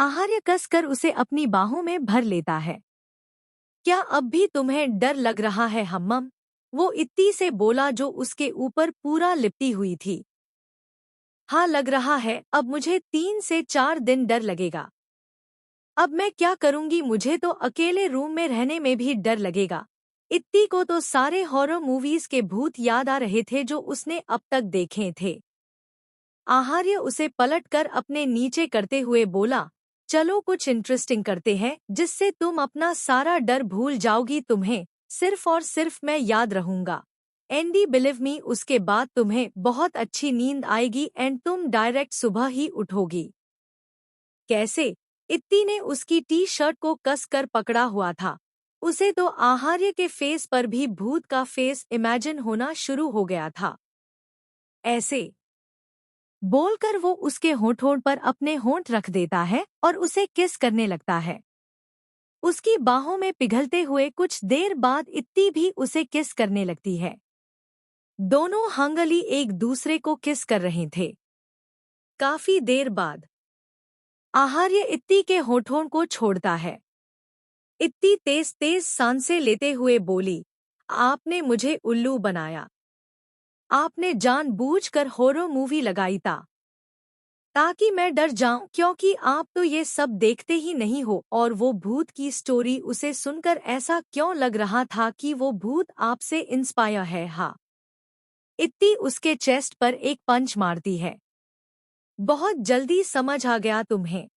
आहार्य कसकर उसे अपनी बाहों में भर लेता है। क्या अब भी तुम्हें डर लग रहा है हम्मम? वो इत्ती से बोला जो उसके ऊपर पूरा लिपटी हुई थी। हाँ लग रहा है, अब मुझे 3 से 4 दिन डर लगेगा। अब मैं क्या करूंगी, मुझे तो अकेले रूम में रहने में भी डर लगेगा। इत्ती को तो सारे हॉरर मूवीज के भूत याद आ रहे थे जो उसने अब तक देखे थे। आहार्य उसे पलटकर अपने नीचे करते हुए बोला, चलो कुछ इंटरेस्टिंग करते हैं जिससे तुम अपना सारा डर भूल जाओगी। तुम्हें सिर्फ और सिर्फ मैं याद रहूंगा। एंडी बिलीव मी, उसके बाद तुम्हें बहुत अच्छी नींद आएगी एंड तुम डायरेक्ट सुबह ही उठोगी। कैसे? इत्ती ने उसकी टी शर्ट को कसकर पकड़ा हुआ था। उसे तो आहार्य के फेस पर भी भूत का फेस इमेजिन होना शुरू हो गया था। ऐसे बोलकर वो उसके होठों पर अपने होंठ रख देता है और उसे किस करने लगता है। उसकी बाहों में पिघलते हुए कुछ देर बाद इत्ती भी उसे किस करने लगती है। दोनों हंगली एक दूसरे को किस कर रहे थे। काफी देर बाद आहार्य इत्ती के होठों को छोड़ता है। इत्ती तेज तेज सांसें लेते हुए बोली, आपने मुझे उल्लू बनाया। आपने जानबूझकर हॉरर मूवी लगाई ताकि मैं डर जाऊं, क्योंकि आप तो ये सब देखते ही नहीं हो। और वो भूत की स्टोरी उसे सुनकर ऐसा क्यों लग रहा था कि वो भूत आपसे इंस्पायर है। हाँ, इत्ती उसके चेस्ट पर एक पंच मारती है। बहुत जल्दी समझ आ गया तुम्हें।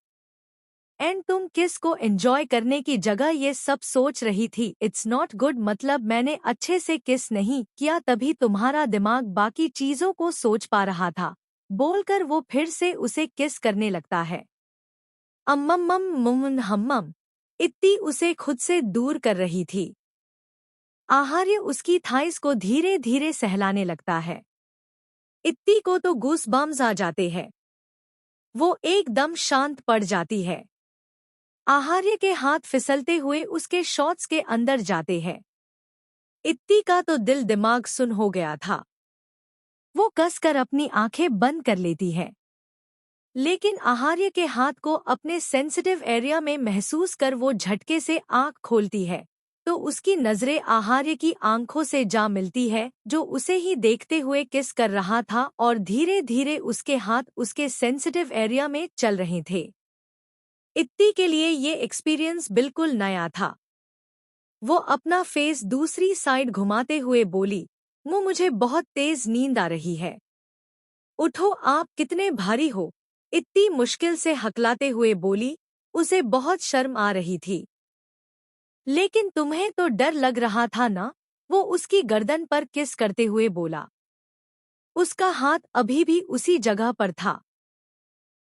एंड तुम किस को एंजॉय करने की जगह ये सब सोच रही थी। इट्स नॉट गुड, मतलब मैंने अच्छे से किस नहीं किया तभी तुम्हारा दिमाग बाकी चीजों को सोच पा रहा था। बोलकर वो फिर से उसे किस करने लगता है। अम्मम्मम मुमुन हम्मम। इत्ती उसे खुद से दूर कर रही थी। आहार्य उसकी थाइस को धीरे धीरे सहलाने लगता है। इत्ती को तो गूस बम्स आ जाते हैं। वो एकदम शांत पड़ जाती है। आहार्य के हाथ फिसलते हुए उसके शॉर्ट्स के अंदर जाते हैं। इत्ती का तो दिल दिमाग सुन हो गया था। वो कसकर अपनी आंखें बंद कर लेती है। लेकिन आहार्य के हाथ को अपने सेंसिटिव एरिया में महसूस कर वो झटके से आंख खोलती है तो उसकी नजरें आहार्य की आंखों से जा मिलती है जो उसे ही देखते हुए किस कर रहा था और धीरे धीरे उसके हाथ उसके सेंसिटिव एरिया में चल रहे थे। इत्ती के लिए ये एक्सपीरियंस बिल्कुल नया था। वो अपना फेस दूसरी साइड घुमाते हुए बोली, मुझे बहुत तेज नींद आ रही है। उठो, आप कितने भारी हो। इत्ती मुश्किल से हकलाते हुए बोली। उसे बहुत शर्म आ रही थी। लेकिन तुम्हें तो डर लग रहा था ना? वो उसकी गर्दन पर किस करते हुए बोला। उसका हाथ अभी भी उसी जगह पर था।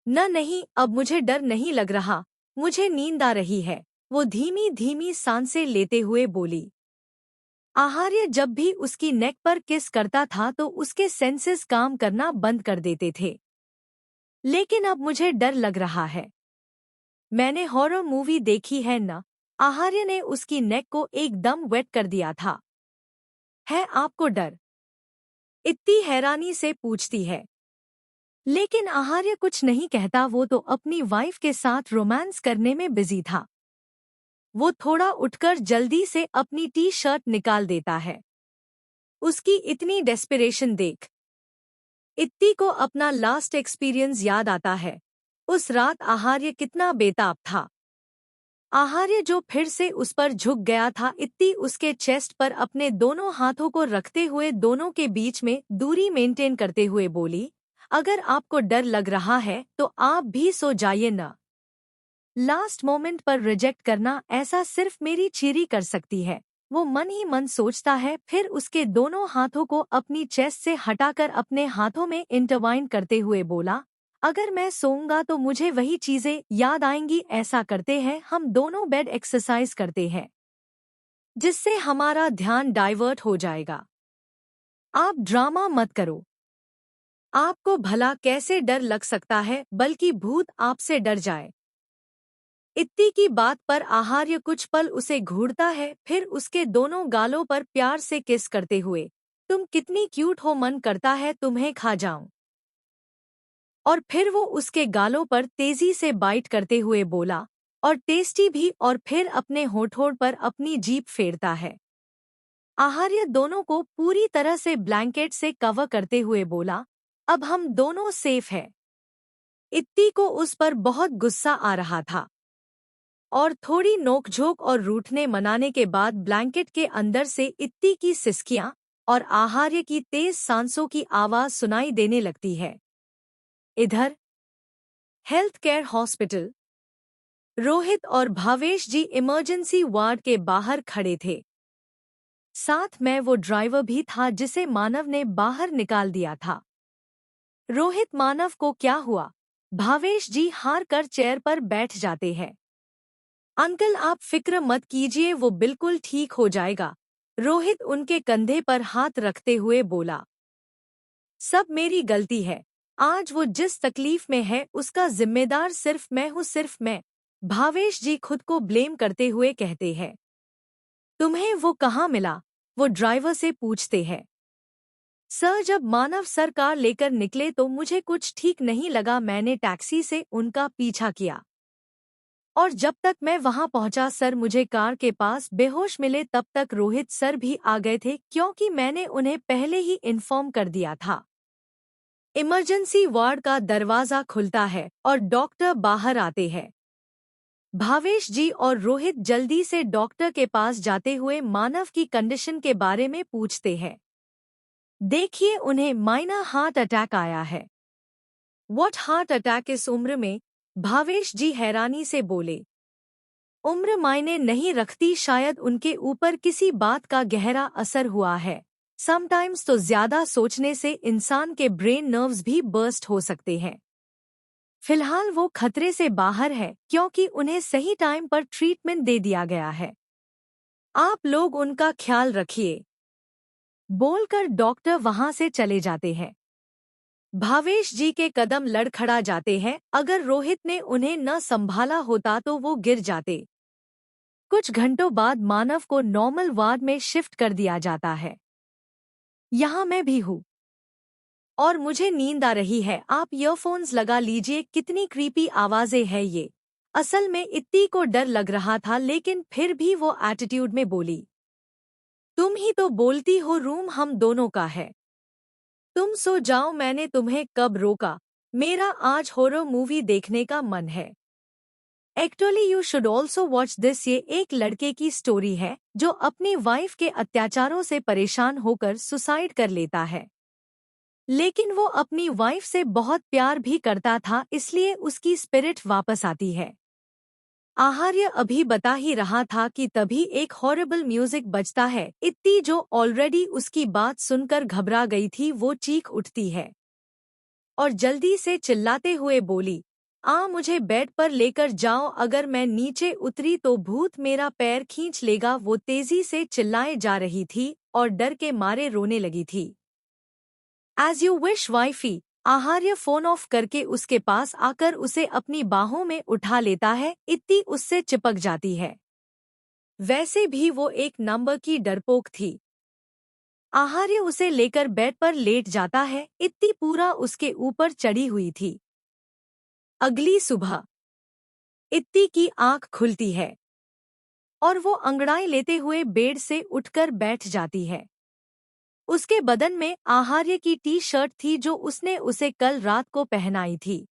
नहीं, अब मुझे डर नहीं लग रहा, मुझे नींद आ रही है। वो धीमी धीमी सांसें लेते हुए बोली। आहार्य जब भी उसकी नेक पर किस करता था तो उसके सेंसेस काम करना बंद कर देते थे। लेकिन अब मुझे डर लग रहा है। मैंने हॉरर मूवी देखी है ना? आहार्य ने उसकी नेक को एकदम वेट कर दिया था। है आपको डर? इत्ती हैरानी से पूछती है। लेकिन आहार्य कुछ नहीं कहता, वो तो अपनी वाइफ के साथ रोमांस करने में बिजी था। वो थोड़ा उठकर जल्दी से अपनी टी शर्ट निकाल देता है। उसकी इतनी डेस्परेशन देख इत्ती को अपना लास्ट एक्सपीरियंस याद आता है। उस रात आहार्य कितना बेताब था। आहार्य जो फिर से उस पर झुक गया था। इत्ती उसके चेस्ट पर अपने दोनों हाथों को रखते हुए दोनों के बीच में दूरी मेंटेन करते हुए बोली, अगर आपको डर लग रहा है तो आप भी सो जाइए ना। लास्ट मोमेंट पर रिजेक्ट करना, ऐसा सिर्फ मेरी चीरी कर सकती है। वो मन ही मन सोचता है, फिर उसके दोनों हाथों को अपनी चेस्ट से हटाकर अपने हाथों में इंटरवाइन करते हुए बोला, अगर मैं सोऊंगा तो मुझे वही चीजें याद आएंगी। ऐसा करते हैं, हम दोनों बेड एक्सरसाइज करते हैं जिससे हमारा ध्यान डाइवर्ट हो जाएगा। आप ड्रामा मत करो। आपको भला कैसे डर लग सकता है, बल्कि भूत आपसे डर जाए। इत्ती की बात पर आहार्य कुछ पल उसे घूरता है, फिर उसके दोनों गालों पर प्यार से किस करते हुए, तुम कितनी क्यूट हो, मन करता है तुम्हें खा जाऊं। और फिर वो उसके गालों पर तेजी से बाइट करते हुए बोला, और टेस्टी भी, और फिर अपने होठों पर अपनी जीभ फेरता है। आहार्य दोनों को पूरी तरह से ब्लैंकेट से कवर करते हुए बोला, अब हम दोनों सेफ हैं। इत्ती को उस पर बहुत गुस्सा आ रहा था, और थोड़ी नोकझोंक और रूठने मनाने के बाद ब्लैंकेट के अंदर से इत्ती की सिसकियां और आहार्य की तेज सांसों की आवाज सुनाई देने लगती है। इधर हेल्थ केयर हॉस्पिटल, रोहित और भावेश जी इमरजेंसी वार्ड के बाहर खड़े थे। साथ में वो ड्राइवर भी था जिसे मानव ने बाहर निकाल दिया था। रोहित, मानव को क्या हुआ? भावेश जी हार कर चेयर पर बैठ जाते हैं। अंकल, आप फिक्र मत कीजिए, वो बिल्कुल ठीक हो जाएगा। रोहित उनके कंधे पर हाथ रखते हुए बोला, सब मेरी गलती है। आज वो जिस तकलीफ में है उसका जिम्मेदार सिर्फ मैं हूँ, सिर्फ मैं। भावेश जी खुद को ब्लेम करते हुए कहते हैं। तुम्हें वो कहाँ मिला? वो ड्राइवर से पूछते हैं। सर, जब मानव सर कार लेकर निकले तो मुझे कुछ ठीक नहीं लगा। मैंने टैक्सी से उनका पीछा किया, और जब तक मैं वहां पहुंचा सर, मुझे कार के पास बेहोश मिले। तब तक रोहित सर भी आ गए थे, क्योंकि मैंने उन्हें पहले ही इन्फॉर्म कर दिया था। इमरजेंसी वार्ड का दरवाजा खुलता है और डॉक्टर बाहर आते हैं। भावेश जी और रोहित जल्दी से डॉक्टर के पास जाते हुए मानव की कंडीशन के बारे में पूछते हैं। देखिए, उन्हें माइनर हार्ट अटैक आया है। व्हाट हार्ट अटैक इस उम्र में? भावेश जी हैरानी से बोले। उम्र मायने नहीं रखती, शायद उनके ऊपर किसी बात का गहरा असर हुआ है। समटाइम्स तो ज्यादा सोचने से इंसान के ब्रेन नर्व्स भी बर्स्ट हो सकते हैं। फिलहाल वो खतरे से बाहर है, क्योंकि उन्हें सही टाइम पर ट्रीटमेंट दे दिया गया है। आप लोग उनका ख्याल रखिए, बोलकर डॉक्टर वहां से चले जाते हैं। भावेश जी के कदम लड़खड़ा जाते हैं। अगर रोहित ने उन्हें न संभाला होता तो वो गिर जाते। कुछ घंटों बाद मानव को नॉर्मल वार्ड में शिफ्ट कर दिया जाता है। यहाँ मैं भी हूँ, और मुझे नींद आ रही है। आप ईयरफोन्स लगा लीजिए। कितनी क्रीपी आवाजें हैं ये। असल में इत्ती को डर लग रहा था, लेकिन फिर भी वो एटीट्यूड में बोली, तुम ही तो बोलती हो रूम हम दोनों का है। तुम सो जाओ, मैंने तुम्हें कब रोका? मेरा आज हॉरर मूवी देखने का मन है। Actually you should also watch this. ये एक लड़के की स्टोरी है जो अपनी वाइफ के अत्याचारों से परेशान होकर सुसाइड कर लेता है, लेकिन वो अपनी वाइफ से बहुत प्यार भी करता था, इसलिए उसकी स्पिरिट वापस आती है। आहार्य अभी बता ही रहा था कि तभी एक हॉरिबल म्यूजिक बजता है। इत्ती, जो ऑलरेडी उसकी बात सुनकर घबरा गई थी, वो चीख उठती है और जल्दी से चिल्लाते हुए बोली, मुझे बेड पर लेकर जाओ, अगर मैं नीचे उतरी तो भूत मेरा पैर खींच लेगा। वो तेजी से चिल्लाए जा रही थी और डर के मारे रोने लगी थी। As you wish wifey. Aaharya phone off करके उसके पास आकर उसे अपनी बाहों में उठा लेता है। इत्ती उससे चिपक जाती है। वैसे भी वो एक नंबर की डरपोक थी। आहार्य उसे लेकर बेड पर लेट जाता है। इत्ती पूरा उसके ऊपर चढ़ी हुई थी। अगली सुबह इत्ती की आंख खुलती है और वो अंगड़ाई लेते हुए बेड से उठकर बैठ जाती है। उसके बदन में आहार्य की टी शर्ट थी जो उसने उसे कल रात को पहनाई थी।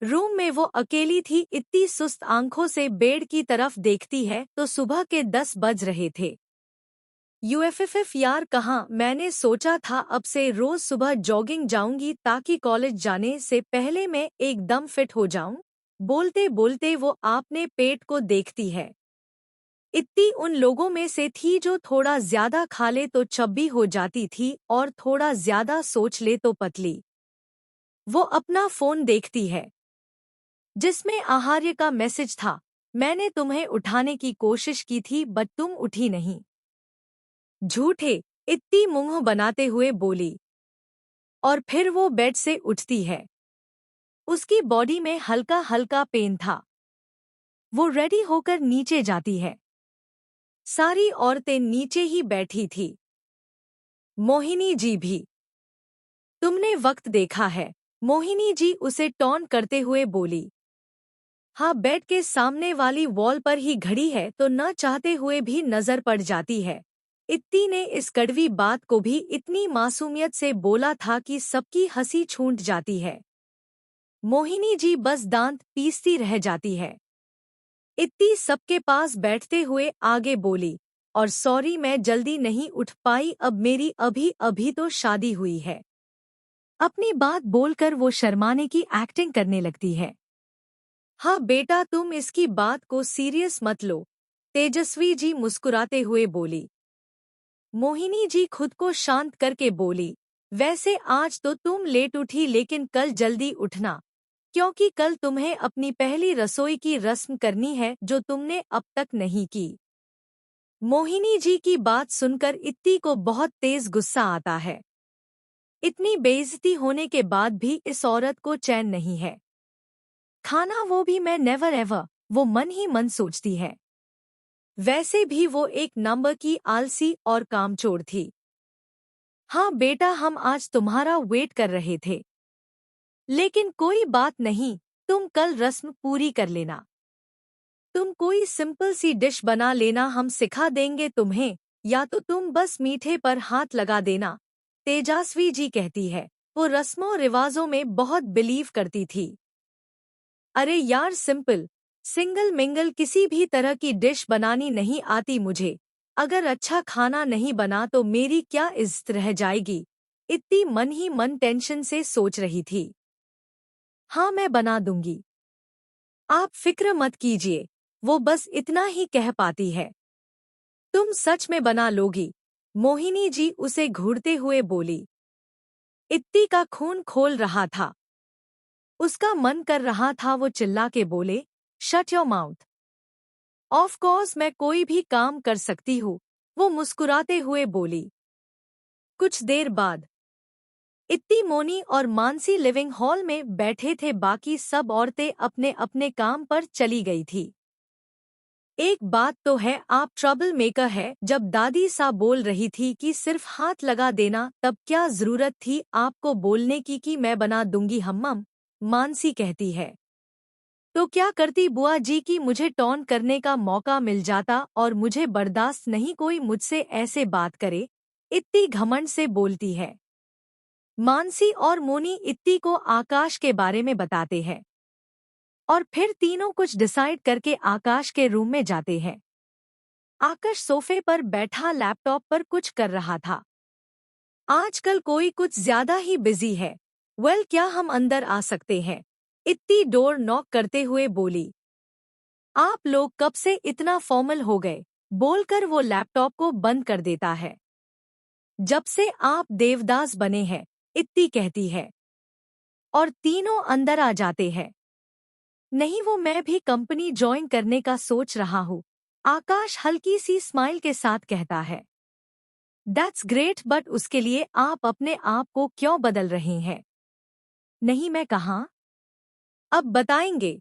रूम में वो अकेली थी। इतनी सुस्त आंखों से बेड की तरफ देखती है तो सुबह के 10 बज रहे थे। यूएफएफ यार, कहाँ? मैंने सोचा था अब से रोज सुबह जॉगिंग जाऊंगी ताकि कॉलेज जाने से पहले मैं एकदम फिट हो जाऊं। बोलते बोलते वो अपने पेट को देखती है। इत्ती उन लोगों में से थी जो थोड़ा ज्यादा खा ले तो चब्बी हो जाती थी और थोड़ा ज्यादा सोच ले तो पतली। वो अपना फोन देखती है जिसमें आहार्य का मैसेज था, मैंने तुम्हें उठाने की कोशिश की थी बट तुम उठी नहीं। झूठे, इत्ती मुंह बनाते हुए बोली, और फिर वो बेड से उठती है। उसकी बॉडी में हल्का हल्का पेन था। वो रेडी होकर नीचे जाती है। सारी औरतें नीचे ही बैठी थी, मोहिनी जी भी। तुमने वक्त देखा है। मोहिनी जी उसे टॉन्ट करते हुए बोली। हाँ, बेड के सामने वाली वॉल पर ही घड़ी है तो न चाहते हुए भी नजर पड़ जाती है। इत्ती ने इस कड़वी बात को भी इतनी मासूमियत से बोला था कि सबकी हंसी छूट जाती है। मोहिनी जी बस दांत पीसती रह जाती है। इत्ती सबके पास बैठते हुए आगे बोली, और सॉरी मैं जल्दी नहीं उठ पाई, अब मेरी अभी अभी तो शादी हुई है। अपनी बात बोलकर वो शर्माने की एक्टिंग करने लगती है। हाँ बेटा, तुम इसकी बात को सीरियस मत लो, तेजस्वी जी मुस्कुराते हुए बोली। मोहिनी जी खुद को शांत करके बोली, वैसे आज तो तुम लेट उठी लेकिन कल जल्दी उठना, क्योंकि कल तुम्हें अपनी पहली रसोई की रस्म करनी है जो तुमने अब तक नहीं की। मोहिनी जी की बात सुनकर इत्ती को बहुत तेज गुस्सा आता है। इतनी बेइज्जती होने के बाद भी इस औरत को चैन नहीं है। खाना वो भी मैं नेवर एवर, वो मन ही मन सोचती है। वैसे भी वो एक नंबर की आलसी और कामचोर थी। हाँ बेटा, हम आज तुम्हारा वेट कर रहे थे। लेकिन कोई बात नहीं, तुम कल रस्म पूरी कर लेना। तुम कोई सिंपल सी डिश बना लेना, हम सिखा देंगे तुम्हें, या तो तुम बस मीठे पर हाथ लगा देना, तेजस्वी जी कहती है। वो रस्मों रिवाजों में बहुत बिलीव करती थी। अरे यार, सिंपल सिंगल मिंगल किसी भी तरह की डिश बनानी नहीं आती मुझे। अगर अच्छा खाना नहीं बना तो मेरी क्या इज्जत रह जाएगी। इतनी मन ही मन टेंशन से सोच रही थी। हाँ मैं बना दूंगी, आप फिक्र मत कीजिए, वो बस इतना ही कह पाती है। तुम सच में बना लोगी? मोहिनी जी उसे घूरते हुए बोली। इत्ती का खून खोल रहा था। उसका मन कर रहा था वो चिल्ला के बोले, shut your mouth. Of course मैं कोई भी काम कर सकती हूँ, वो मुस्कुराते हुए बोली। कुछ देर बाद इत्ती, मोनी और मानसी लिविंग हॉल में बैठे थे। बाकी सब औरतें अपने अपने काम पर चली गई थी। एक बात तो है, आप ट्रबल मेकर है। जब दादी सा बोल रही थी कि सिर्फ हाथ लगा देना, तब क्या जरूरत थी आपको बोलने की कि मैं बना दूंगी हम्मम? मानसी कहती है। तो क्या करती बुआ जी की मुझे टॉन्ट करने का मौका मिल जाता, और मुझे बर्दाश्त नहीं कोई मुझसे ऐसे बात करे। इत्ती घमंड से बोलती है। मानसी और मोनी इत्ती को आकाश के बारे में बताते हैं, और फिर तीनों कुछ डिसाइड करके आकाश के रूम में जाते हैं। आकाश सोफे पर बैठा लैपटॉप पर कुछ कर रहा था। आजकल कोई कुछ ज्यादा ही बिजी है। वेल, क्या हम अंदर आ सकते हैं? इत्ती डोर नॉक करते हुए बोली। आप लोग कब से इतना फॉर्मल हो गए? बोलकर वो लैपटॉप को बंद कर देता है। जब से आप देवदास बने हैं, इत्ती कहती है, और तीनों अंदर आ जाते हैं। नहीं, वो मैं भी कंपनी ज्वाइन करने का सोच रहा हूँ, आकाश हल्की सी स्माइल के साथ कहता है। दैट्स ग्रेट, बट उसके लिए आप अपने आप को क्यों बदल रहे हैं? नहीं, मैं कहाँ? अब बताएंगे।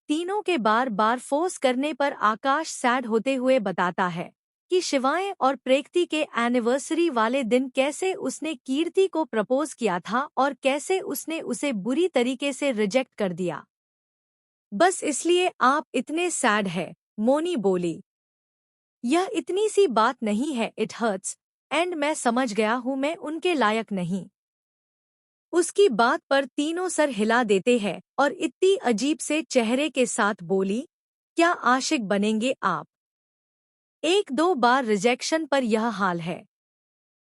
तीनों के बार बार फोर्स करने पर आकाश सैड होते हुए बताता है कि शिवाय और प्रेक्ति के एनिवर्सरी वाले दिन कैसे उसने कीर्ति को प्रपोज किया था और कैसे उसने उसे बुरी तरीके से रिजेक्ट कर दिया। बस इसलिए आप इतने सैड है, मोनी बोली। यह इतनी सी बात नहीं है, इट हर्ट्स, एंड मैं समझ गया हूँ मैं उनके लायक नहीं। उसकी बात पर तीनों सर हिला देते हैं और इतनी अजीब से चेहरे के साथ बोली, क्या आशिक बनेंगे आप? एक दो बार रिजेक्शन पर यह हाल है।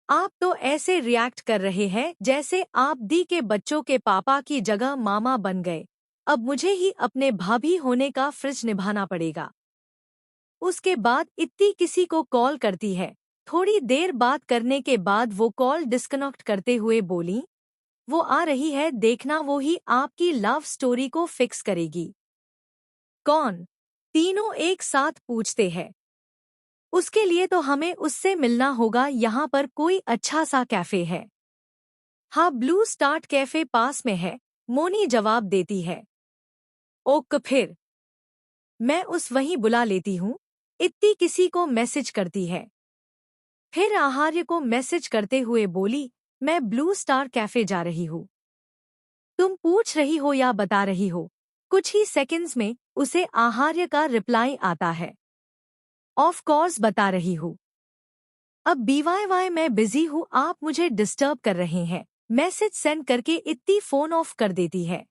आप तो ऐसे रिएक्ट कर रहे हैं जैसे आप दी के बच्चों के पापा की जगह मामा बन गए। अब मुझे ही अपने भाभी होने का फ्रिज निभाना पड़ेगा। उसके बाद इत्ती किसी को कॉल करती है। थोड़ी देर बात करने के बाद वो कॉल डिस्कनेक्ट करते हुए बोली, वो आ रही है, देखना वो ही आपकी लव स्टोरी को फिक्स करेगी। कौन? तीनों एक साथ पूछते हैं। उसके लिए तो हमें उससे मिलना होगा, यहाँ पर कोई अच्छा सा कैफे है? हाँ, ब्लू स्टार्ट कैफे पास में है, मोनी जवाब देती है। ओक, फिर मैं उस वहीं बुला लेती हूँ। इत्ती किसी को मैसेज करती है। फिर आहार्य को मैसेज करते हुए बोली, मैं ब्लू स्टार कैफे जा रही हूँ। तुम पूछ रही हो या बता रही हो? कुछ ही सेकंड्स में उसे आहार्य का रिप्लाई आता है। ऑफ कोर्स बता रही हूँ। अब बीवाईवाई मैं बिजी हूँ, आप मुझे डिस्टर्ब कर रहे हैं। मैसेज सेंड करके इत्ती फोन ऑफ कर देती है।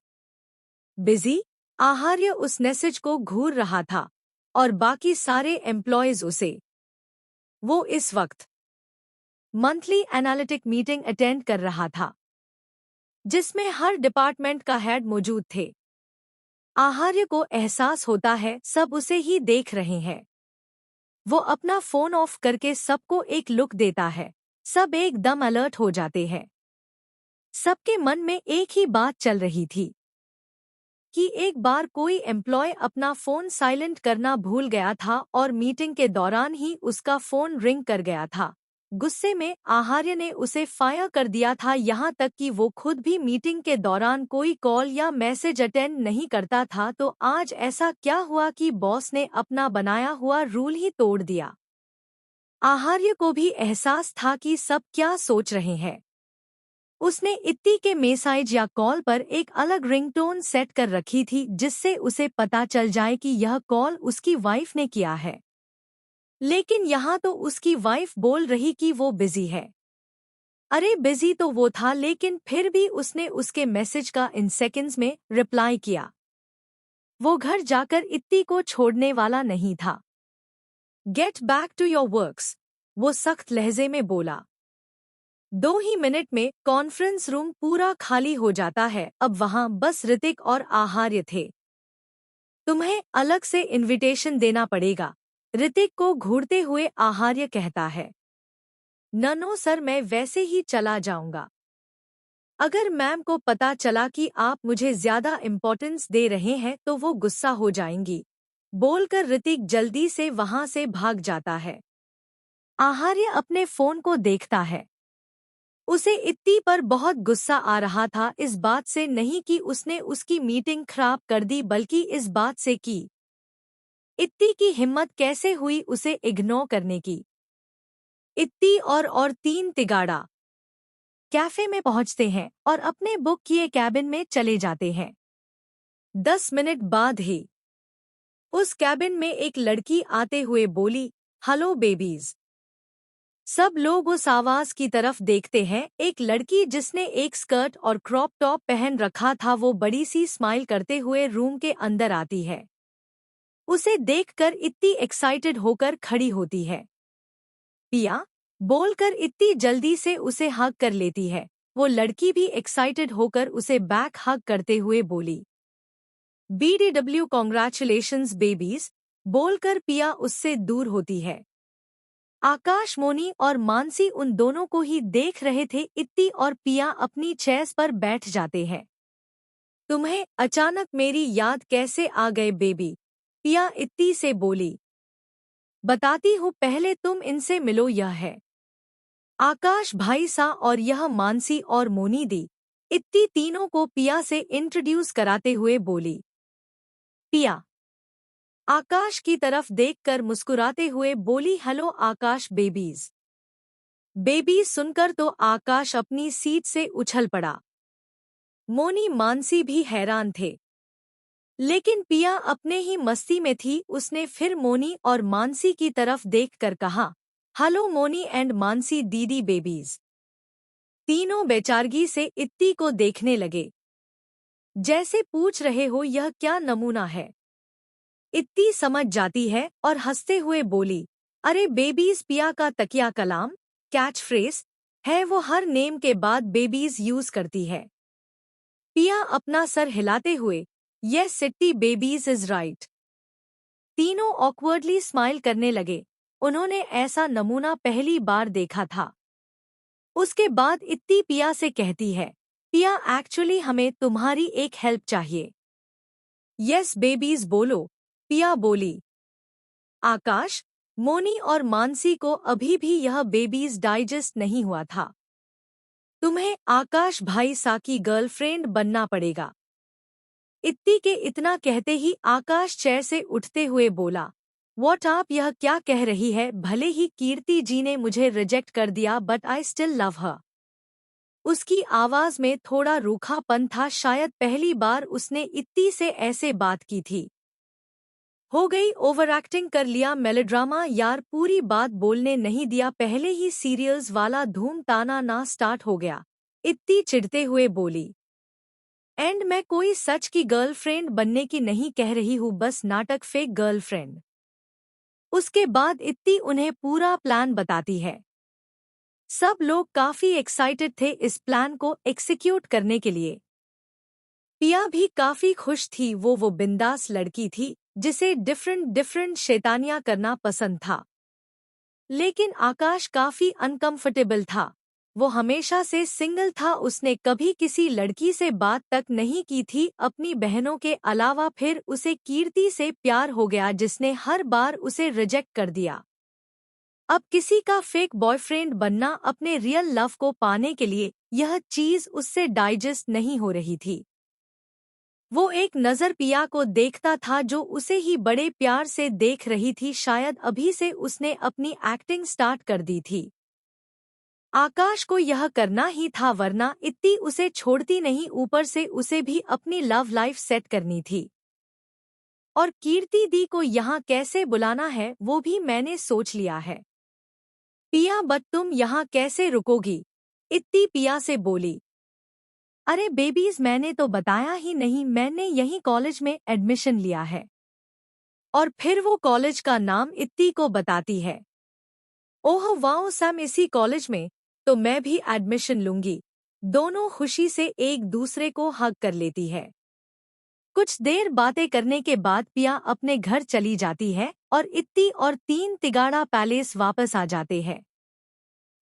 बिजी? आहार्य उस मैसेज को घूर रहा था और बाकी सारे एम्प्लॉयज उसे। वो इस वक्त मंथली एनालिटिक मीटिंग अटेंड कर रहा था जिसमें हर डिपार्टमेंट का हेड मौजूद थे। आहार्य को एहसास होता है सब उसे ही देख रहे हैं। वो अपना फोन ऑफ करके सबको एक लुक देता है। सब एकदम अलर्ट हो जाते हैं। सबके मन में एक ही बात चल रही थी कि एक बार कोई एम्प्लॉय अपना फोन साइलेंट करना भूल गया था और मीटिंग के दौरान ही उसका फोन रिंग कर गया था। गुस्से में आहार्य ने उसे फायर कर दिया था, यहाँ तक कि वो खुद भी मीटिंग के दौरान कोई कॉल या मैसेज अटेंड नहीं करता था। तो आज ऐसा क्या हुआ कि बॉस ने अपना बनाया हुआ रूल ही तोड़ दिया। आहार्य को भी एहसास था कि सब क्या सोच रहे हैं। उसने इत्ती के मैसेज या कॉल पर एक अलग रिंगटोन सेट कर रखी थी जिससे उसे पता चल जाए कि यह कॉल उसकी वाइफ ने किया है। लेकिन यहाँ तो उसकी वाइफ बोल रही कि वो बिजी है। अरे बिजी तो वो था, लेकिन फिर भी उसने उसके मैसेज का इन सेकंड्स में रिप्लाई किया। वो घर जाकर इत्ती को छोड़ने वाला नहीं था। Get back to your works, वो सख्त लहजे में बोला। 2 ही मिनट में कॉन्फ्रेंस रूम पूरा खाली हो जाता है। अब वहां बस ऋतिक और आहार्य थे। तुम्हें अलग से इनविटेशन देना पड़ेगा, ऋतिक को घूरते हुए आहार्य कहता है। नो सर, मैं वैसे ही चला जाऊंगा। अगर मैम को पता चला कि आप मुझे ज्यादा इम्पोर्टेंस दे रहे हैं तो वो गुस्सा हो जाएंगी, बोलकर ऋतिक जल्दी से वहां से भाग जाता है। आहार्य अपने फोन को देखता है। उसे इत्ती पर बहुत गुस्सा आ रहा था, इस बात से नहीं कि उसने उसकी मीटिंग खराब कर दी, बल्कि इस बात से कि इत्ती की हिम्मत कैसे हुई उसे इग्नोर करने की। इत्ती और 3 तिगाड़ा कैफे में पहुंचते हैं और अपने बुक किए कैबिन में चले जाते हैं। 10 मिनट बाद ही उस कैबिन में एक लड़की आते हुए बोली, हेलो बेबीज। सब लोग उस आवाज की तरफ देखते हैं। एक लड़की जिसने एक स्कर्ट और क्रॉप टॉप पहन रखा था, वो बड़ी सी स्माइल करते हुए रूम के अंदर आती है। उसे देखकर इत्ती एक्साइटेड होकर खड़ी होती है। पिया, बोलकर इत्ती जल्दी से उसे हग कर लेती है। वो लड़की भी एक्साइटेड होकर उसे बैक हग करते हुए बोली, BDW कॉन्ग्रेचुलेशंस बेबीज, बोलकर पिया उससे दूर होती है। आकाश, मोनी और मानसी उन दोनों को ही देख रहे थे। इत्ती और पिया अपनी चेयर्स पर बैठ जाते हैं। तुम्हें अचानक मेरी याद कैसे आ गए बेबी, पिया इत्ती से बोली। बताती हूँ, पहले तुम इनसे मिलो, यह है आकाश भाई सा और यह मानसी और मोनी दी। इत्ती तीनों को पिया से इंट्रोड्यूस कराते हुए बोली। पिया आकाश की तरफ देखकर मुस्कुराते हुए बोली, हेलो आकाश बेबीज। बेबी सुनकर तो आकाश अपनी सीट से उछल पड़ा। मोनी मानसी भी हैरान थे, लेकिन पिया अपने ही मस्ती में थी। उसने फिर मोनी और मानसी की तरफ देखकर कहा, हेलो मोनी एंड मानसी दीदी बेबीज। तीनों बेचारगी से इत्ती को देखने लगे, जैसे पूछ रहे हो यह क्या नमूना है। इत्ती समझ जाती है और हंसते हुए बोली, अरे बेबीज पिया का तकिया कलाम, कैच फ्रेज है, वो हर नेम के बाद बेबीज यूज करती है। पिया अपना सर हिलाते हुए, यस सिट्टी बेबीज इज राइट। तीनों ऑकवर्डली स्माइल करने लगे। उन्होंने ऐसा नमूना पहली बार देखा था। उसके बाद इत्ती पिया से कहती है, पिया एक्चुअली हमें तुम्हारी एक हेल्प चाहिए। यस बेबीज बोलो, पिया बोली। आकाश, मोनी और मानसी को अभी भी यह बेबीज डाइजेस्ट नहीं हुआ था। तुम्हें आकाश भाई सा की गर्लफ्रेंड बनना पड़ेगा। इत्ती के इतना कहते ही आकाश चेयर से उठते हुए बोला, व्हाट, आप यह क्या कह रही है? भले ही कीर्ति जी ने मुझे रिजेक्ट कर दिया, बट आई स्टिल लव हर। उसकी आवाज में थोड़ा रूखापन था, शायद पहली बार उसने इत्ती से ऐसे बात की थी। हो गई, ओवर एक्टिंग कर लिया, मेलोड्रामा यार, पूरी बात बोलने नहीं दिया, पहले ही सीरियल्स वाला धूम ताना ना स्टार्ट हो गया। इत्ती चिढ़ते हुए बोली। एंड मैं कोई सच की गर्लफ्रेंड बनने की नहीं कह रही हूँ, बस नाटक, फेक गर्लफ्रेंड। उसके बाद इत्ती उन्हें पूरा प्लान बताती है। सब लोग काफी एक्साइटेड थे इस प्लान को एग्जीक्यूट करने के लिए। पिया भी काफी खुश थी, वो बिंदास लड़की थी जिसे डिफरेंट डिफरेंट शैतानियां करना पसंद था। लेकिन आकाश काफी अनकंफर्टेबल था। वो हमेशा से सिंगल था, उसने कभी किसी लड़की से बात तक नहीं की थी अपनी बहनों के अलावा। फिर उसे कीर्ति से प्यार हो गया जिसने हर बार उसे रिजेक्ट कर दिया। अब किसी का फेक बॉयफ्रेंड बनना अपने रियल लव को पाने के लिए, यह चीज उससे डाइजेस्ट नहीं हो रही थी। वो एक नज़र पिया को देखता था जो उसे ही बड़े प्यार से देख रही थी, शायद अभी से उसने अपनी एक्टिंग स्टार्ट कर दी थी। आकाश को यह करना ही था वरना इत्ती उसे छोड़ती नहीं, ऊपर से उसे भी अपनी लव लाइफ सेट करनी थी। और कीर्ति दी को यहाँ कैसे बुलाना है वो भी मैंने सोच लिया है। पिया, बट तुम यहाँ कैसे रुकोगी? इत्ती पिया से बोली। अरे बेबीज, मैंने तो बताया ही नहीं, मैंने यहीं कॉलेज में एडमिशन लिया है। और फिर वो कॉलेज का नाम इत्ती को बताती है। ओह वाओ सैम, इसी कॉलेज में? तो मैं भी एडमिशन लूंगी। दोनों खुशी से एक दूसरे को हग कर लेती है। कुछ देर बातें करने के बाद पिया अपने घर चली जाती है और इत्ती और तीन तिगाड़ा पैलेस वापस आ जाते हैं।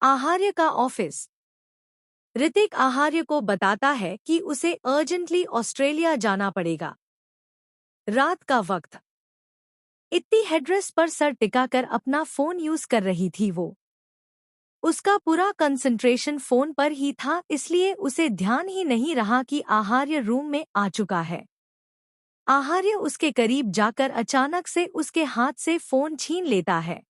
आहार्य का ऑफिस। ऋतिक आहार्य को बताता है कि उसे अर्जेंटली ऑस्ट्रेलिया जाना पड़ेगा। रात का वक्त। इत्ती हेडरेस्ट पर सर टिकाकर अपना फोन यूज कर रही थी। वो उसका पूरा कंसंट्रेशन फोन पर ही था, इसलिए उसे ध्यान ही नहीं रहा कि आहार्य रूम में आ चुका है। आहार्य उसके करीब जाकर अचानक से उसके हाथ से फोन छीन लेता है।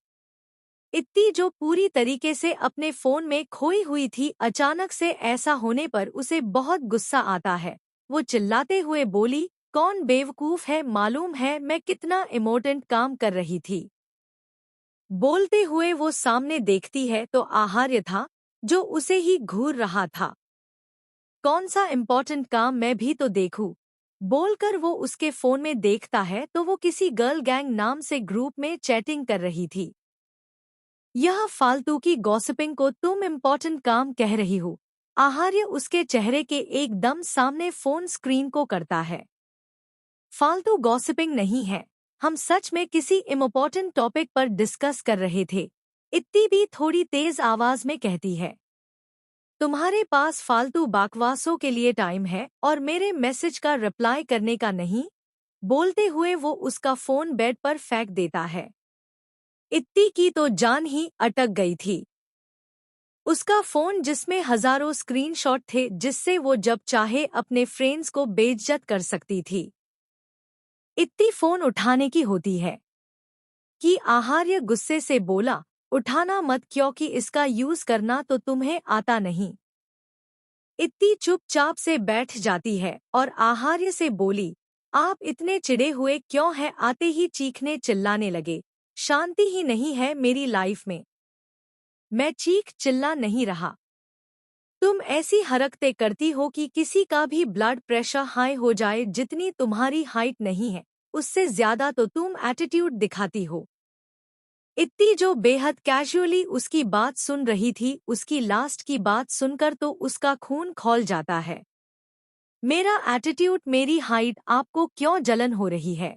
इत्ती जो पूरी तरीके से अपने फोन में खोई हुई थी, अचानक से ऐसा होने पर उसे बहुत गुस्सा आता है। वो चिल्लाते हुए बोली, कौन बेवकूफ है, मालूम है मैं कितना इम्पोर्टेंट काम कर रही थी। बोलते हुए वो सामने देखती है तो आहार्य था जो उसे ही घूर रहा था। कौन सा इम्पोर्टेंट काम, मैं भी तो देखूं। बोलकर वो उसके फोन में देखता है तो वो किसी गर्ल गैंग नाम से ग्रुप में चैटिंग कर रही थी। यह फालतू की गॉसिपिंग को तुम इम्पोर्टेंट काम कह रही हो? आहार्य उसके चेहरे के एकदम सामने फोन स्क्रीन को करता है। फालतू गॉसिपिंग नहीं है, हम सच में किसी इम्पोर्टेंट टॉपिक पर डिस्कस कर रहे थे। इत्ती भी थोड़ी तेज आवाज में कहती है। तुम्हारे पास फालतू बकवासों के लिए टाइम है और मेरे मैसेज का रिप्लाई करने का नहीं? बोलते हुए वो उसका फोन बेड पर फेंक देता है। इत्ती की तो जान ही अटक गई थी। उसका फोन जिसमें हजारों स्क्रीनशॉट थे जिससे वो जब चाहे अपने फ्रेंड्स को बेइज्जत कर सकती थी। इत्ती फोन उठाने की होती है कि आहार्य गुस्से से बोला, उठाना मत, क्योंकि इसका यूज करना तो तुम्हें आता नहीं। इत्ती चुपचाप से बैठ जाती है और आहार्य से बोली, आप इतने चिढ़े हुए क्यों हैं? आते ही चीखने चिल्लाने लगे। शांति ही नहीं है मेरी लाइफ में। मैं चीख चिल्ला नहीं रहा। तुम ऐसी हरकतें करती हो कि किसी का भी ब्लड प्रेशर हाई हो जाए। जितनी तुम्हारी हाइट नहीं है उससे ज्यादा तो तुम एटीट्यूड दिखाती हो। इत्ती जो बेहद कैजुअली उसकी बात सुन रही थी, उसकी लास्ट की बात सुनकर तो उसका खून खौल जाता है। मेरा एटीट्यूड, मेरी हाइट, आपको क्यों जलन हो रही है?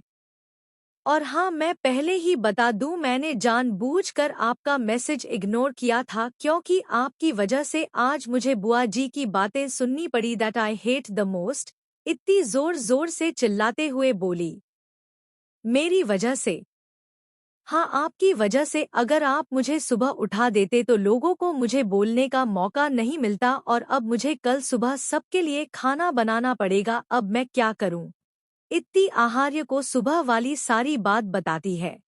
और हाँ, मैं पहले ही बता दूं, मैंने जानबूझकर आपका मैसेज इग्नोर किया था क्योंकि आपकी वजह से आज मुझे बुआ जी की बातें सुननी पड़ी। That I hate the most. इत्ती जोर जोर से चिल्लाते हुए बोली। मेरी वजह से? हाँ, आपकी वजह से। अगर आप मुझे सुबह उठा देते तो लोगों को मुझे बोलने का मौका नहीं मिलता, और अब मुझे कल सुबह सबके लिए खाना बनाना पड़ेगा। अब मैं क्या करूं? इत्ती आहार्य को सुबह वाली सारी बात बताती है।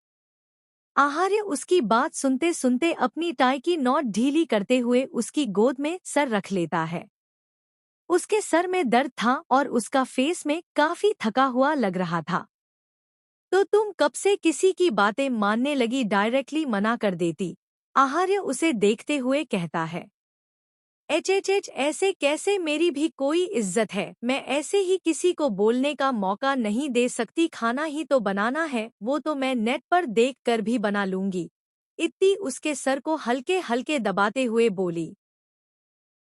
आहार्य उसकी बात सुनते सुनते अपनी टाई की नॉट ढीली करते हुए उसकी गोद में सर रख लेता है। उसके सर में दर्द था और उसका फेस में काफी थका हुआ लग रहा था। तो तुम कब से किसी की बातें मानने लगी, डायरेक्टली मना कर देती। आहार्य उसे देखते हुए कहता है। एच ऐसे कैसे, मेरी भी कोई इज्जत है, मैं ऐसे ही किसी को बोलने का मौका नहीं दे सकती। खाना ही तो बनाना है, वो तो मैं नेट पर देख कर भी बना लूंगी। इत्ती उसके सर को हल्के हल्के दबाते हुए बोली।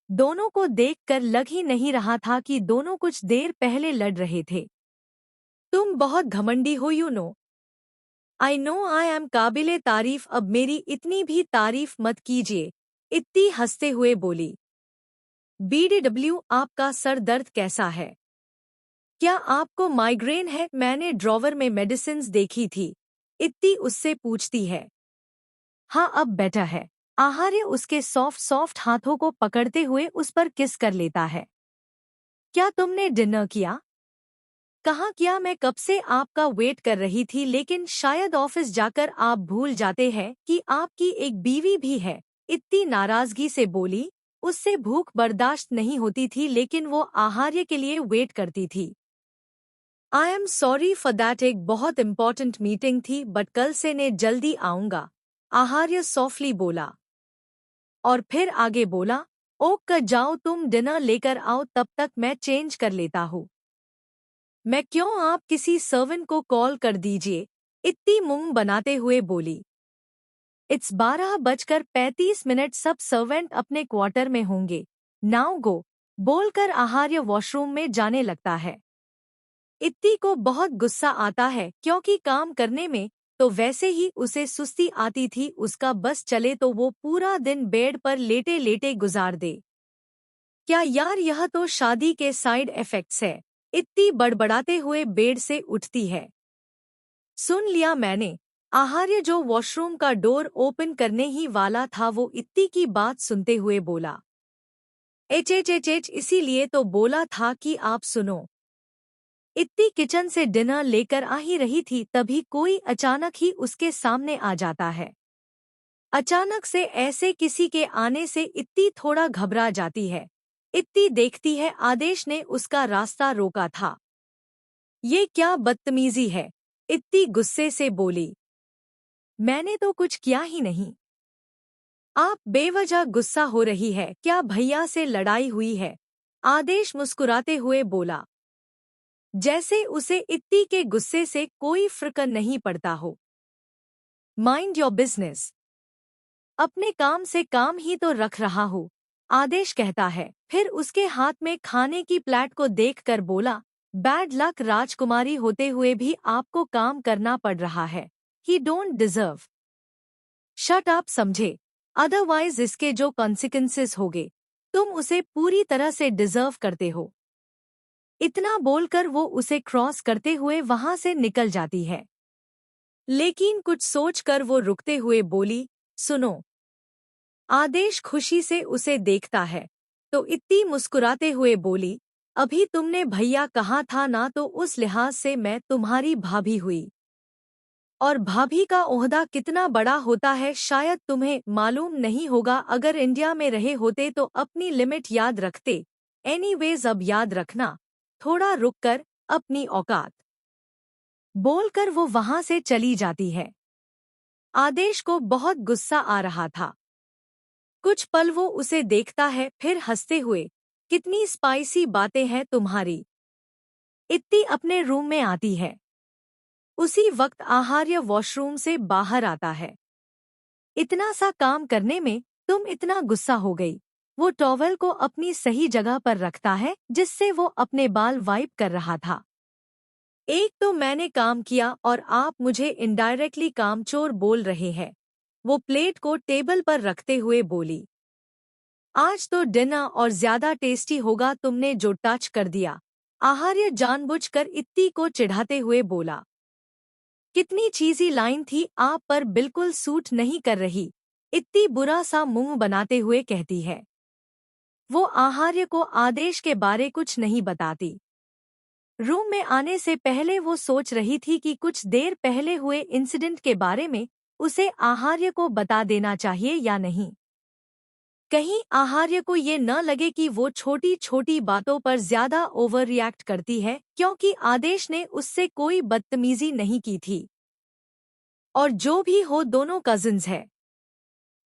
दोनों को देखकर लग ही नहीं रहा था कि दोनों कुछ देर पहले लड़ रहे थे। तुम बहुत घमंडी हो, you know. I know I am काबिले तारीफ, अब मेरी इतनी भी तारीफ मत कीजिए। इत्ती हंसते हुए बोली। BDW, आपका सर दर्द कैसा है? क्या आपको माइग्रेन है? मैंने ड्रॉवर में मेडिसिन्स देखी थी। इत्ती उससे पूछती है। हाँ, अब बेटर है। आहार्य उसके सॉफ्ट सॉफ्ट हाथों को पकड़ते हुए उस पर किस कर लेता है। क्या तुमने डिनर किया? कहाँ किया, मैं कब से आपका वेट कर रही थी, लेकिन शायद ऑफिस जाकर आप भूल जाते हैं कि आपकी एक बीवी भी है। इतनी नाराजगी से बोली। उससे भूख बर्दाश्त नहीं होती थी, लेकिन वो आहार्य के लिए वेट करती थी। I am sorry for that, एक बहुत इम्पोर्टेंट मीटिंग थी, बट कल से मैं जल्दी आऊंगा। आहार्य सॉफ्टली बोला और फिर आगे बोला। ओक जाओ, तुम डिनर लेकर आओ, तब तक मैं चेंज कर लेता हूँ। मैं क्यों, आप किसी सर्वेंट को कॉल कर दीजिए। इतनी मुंह बनाते हुए बोली। इट्स 12:35, सब सर्वेंट अपने क्वार्टर में होंगे। नाउ गो, बोलकर आहार्य वॉशरूम में जाने लगता है। इत्ती को बहुत गुस्सा आता है, क्योंकि काम करने में तो वैसे ही उसे सुस्ती आती थी, उसका बस चले तो वो पूरा दिन बेड पर लेटे लेटे गुजार दे। क्या यार, यह तो शादी के साइड इफेक्ट्स है। इत्ती बड़बड़ाते हुए बेड से उठती है। सुन लिया मैंने। आहार्य जो वॉशरूम का डोर ओपन करने ही वाला था, वो इत्ती की बात सुनते हुए बोला। एच इसीलिए तो बोला था कि आप सुनो। इत्ती किचन से डिनर लेकर आ ही रही थी, तभी कोई अचानक ही उसके सामने आ जाता है। अचानक से ऐसे किसी के आने से इत्ती थोड़ा घबरा जाती है। इत्ती देखती है आदेश ने उसका रास्ता रोका था। ये क्या बदतमीजी है? इत्ती गुस्से से बोली। मैंने तो कुछ किया ही नहीं। आप बेवजह गुस्सा हो रही है क्या? भैया से लड़ाई हुई है? आदेश मुस्कुराते हुए बोला, जैसे उसे इत्ती के गुस्से से कोई फर्क नहीं पड़ता हो। Mind your business. अपने काम से काम ही तो रख रहा हूँ, आदेश कहता है। फिर उसके हाथ में खाने की प्लेट को देखकर बोला, बैड लक, राजकुमारी होते हुए भी आपको काम करना पड़ रहा है। ही डोंट डिजर्व। शट अप, समझे? अदरवाइज इसके जो कॉन्सिक्वेंसेस होंगे, तुम उसे पूरी तरह से डिजर्व करते हो। इतना बोलकर वो उसे क्रॉस करते हुए वहां से निकल जाती है। लेकिन कुछ सोचकर वो रुकते हुए बोली, सुनो। आदेश खुशी से उसे देखता है तो इत्ती मुस्कुराते हुए बोली, अभी तुमने भैया कहा था ना, तो उस लिहाज से मैं तुम्हारी भाभी हुई। और भाभी का ओहदा कितना बड़ा होता है शायद तुम्हें मालूम नहीं होगा। अगर इंडिया में रहे होते तो अपनी लिमिट याद रखते। एनीवेज, अब याद रखना, थोड़ा रुककर अपनी औकात। बोलकर वो वहां से चली जाती है। आदेश को बहुत गुस्सा आ रहा था। कुछ पल वो उसे देखता है, फिर हंसते हुए, कितनी स्पाइसी बातें हैं तुम्हारी। इत्ती अपने रूम में आती है। उसी वक्त आहार्य वॉशरूम से बाहर आता है। इतना सा काम करने में तुम इतना गुस्सा हो गई। वो टॉवल को अपनी सही जगह पर रखता है जिससे वो अपने बाल वाइप कर रहा था। एक तो मैंने काम किया और आप मुझे इनडायरेक्टली कामचोर बोल रहे हैं। वो प्लेट को टेबल पर रखते हुए बोली। आज तो डिनर और ज्यादा टेस्टी होगा, तुमने जो टच कर दिया। आहार्य जानबूझकर इत्ती को चिढ़ाते हुए बोला। कितनी चीजी लाइन थी, आप पर बिल्कुल सूट नहीं कर रही। इत्ती बुरा सा मुंह बनाते हुए कहती है। वो आहार्य को आदेश के बारे कुछ नहीं बताती। रूम में आने से पहले वो सोच रही थी कि कुछ देर पहले हुए इंसिडेंट के बारे में उसे आहार्य को बता देना चाहिए या नहीं। कहीं आहार्य को ये न लगे कि वो छोटी छोटी बातों पर ज्यादा ओवर रिएक्ट करती है, क्योंकि आदेश ने उससे कोई बदतमीजी नहीं की थी। और जो भी हो, दोनों कजिन्स है।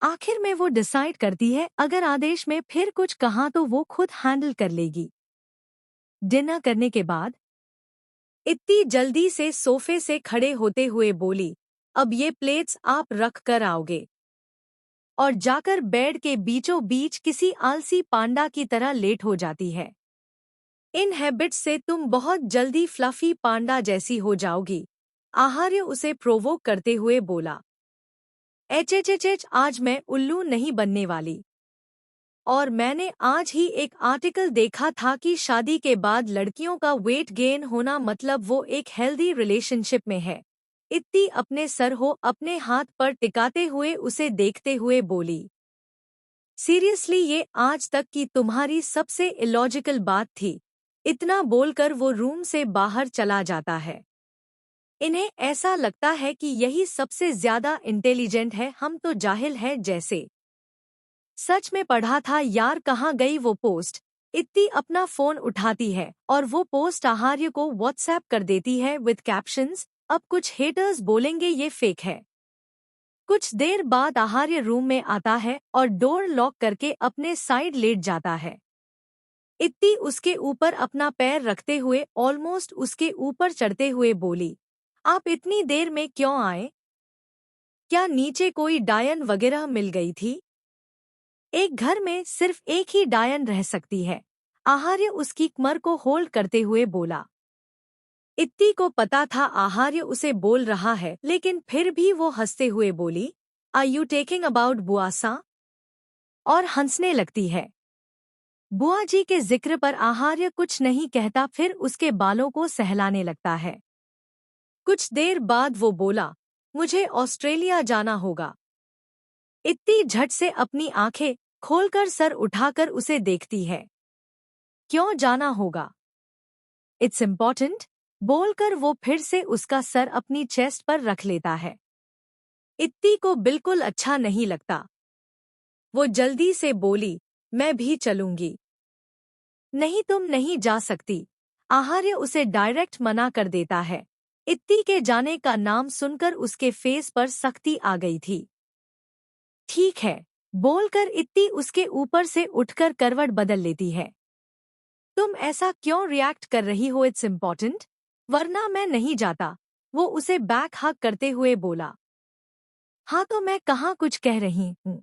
आखिर में वो डिसाइड करती है अगर आदेश में फिर कुछ कहा तो वो खुद हैंडल कर लेगी। डिनर करने के बाद इतनी जल्दी से सोफे से खड़े होते हुए बोली, अब ये प्लेट्स आप रख कर आओगे। और जाकर बेड के बीचों बीच किसी आलसी पांडा की तरह लेट हो जाती है। इन हैबिट्स से तुम बहुत जल्दी फ्लफी पांडा जैसी हो जाओगी, आहार्य उसे प्रोवोक करते हुए बोला। एच आज मैं उल्लू नहीं बनने वाली। और मैंने आज ही एक आर्टिकल देखा था कि शादी के बाद लड़कियों का वेट गेन होना मतलब वो एक हेल्दी रिलेशनशिप में है। इत्ती अपने सर हो अपने हाथ पर टिकाते हुए उसे देखते हुए बोली। सीरियसली ये आज तक की तुम्हारी सबसे इलॉजिकल बात थी। इतना बोलकर वो रूम से बाहर चला जाता है। इन्हें ऐसा लगता है कि यही सबसे ज्यादा इंटेलिजेंट है, हम तो जाहिल है जैसे। सच में पढ़ा था यार, कहाँ गई वो पोस्ट। इत्ती अपना फोन उठाती है और वो पोस्ट आहार्य को व्हाट्सएप कर देती है विद कैप्शंस, अब कुछ हेटर्स बोलेंगे ये फेक है। कुछ देर बाद आहार्य रूम में आता है और डोर लॉक करके अपने साइड लेट जाता है। इत्ती उसके ऊपर अपना पैर रखते हुए ऑलमोस्ट उसके ऊपर चढ़ते हुए बोली, आप इतनी देर में क्यों आए? क्या नीचे कोई डायन वगैरह मिल गई थी? एक घर में सिर्फ एक ही डायन रह सकती है। आहार्य उसकी कमर को होल्ड करते हुए बोला। इत्ती को पता था आहार्य उसे बोल रहा है, लेकिन फिर भी वो हंसते हुए बोली, आर यू टेकिंग अबाउट बुआसा? और हंसने लगती है। बुआ जी के जिक्र पर आहार्य कुछ नहीं कहता, फिर उसके बालों को सहलाने लगता है। कुछ देर बाद वो बोला, मुझे ऑस्ट्रेलिया जाना होगा। इत्ती झट से अपनी आंखें खोलकर सर उठाकर उसे देखती है। क्यों जाना होगा? इट्स इम्पॉर्टेंट, बोलकर वो फिर से उसका सर अपनी चेस्ट पर रख लेता है। इत्ती को बिल्कुल अच्छा नहीं लगता। वो जल्दी से बोली, मैं भी चलूंगी। नहीं, तुम नहीं जा सकती। आहार्य उसे डायरेक्ट मना कर देता है। इत्ती के जाने का नाम सुनकर उसके फेस पर सख्ती आ गई थी। ठीक है, बोलकर इत्ती उसके ऊपर से उठकर करवट बदल लेती है। तुम ऐसा क्यों रिएक्ट कर रही हो? इट्स इम्पॉर्टेंट, वरना मैं नहीं जाता। वो उसे बैक हग करते हुए बोला। हाँ तो मैं कहाँ कुछ कह रही हूँ।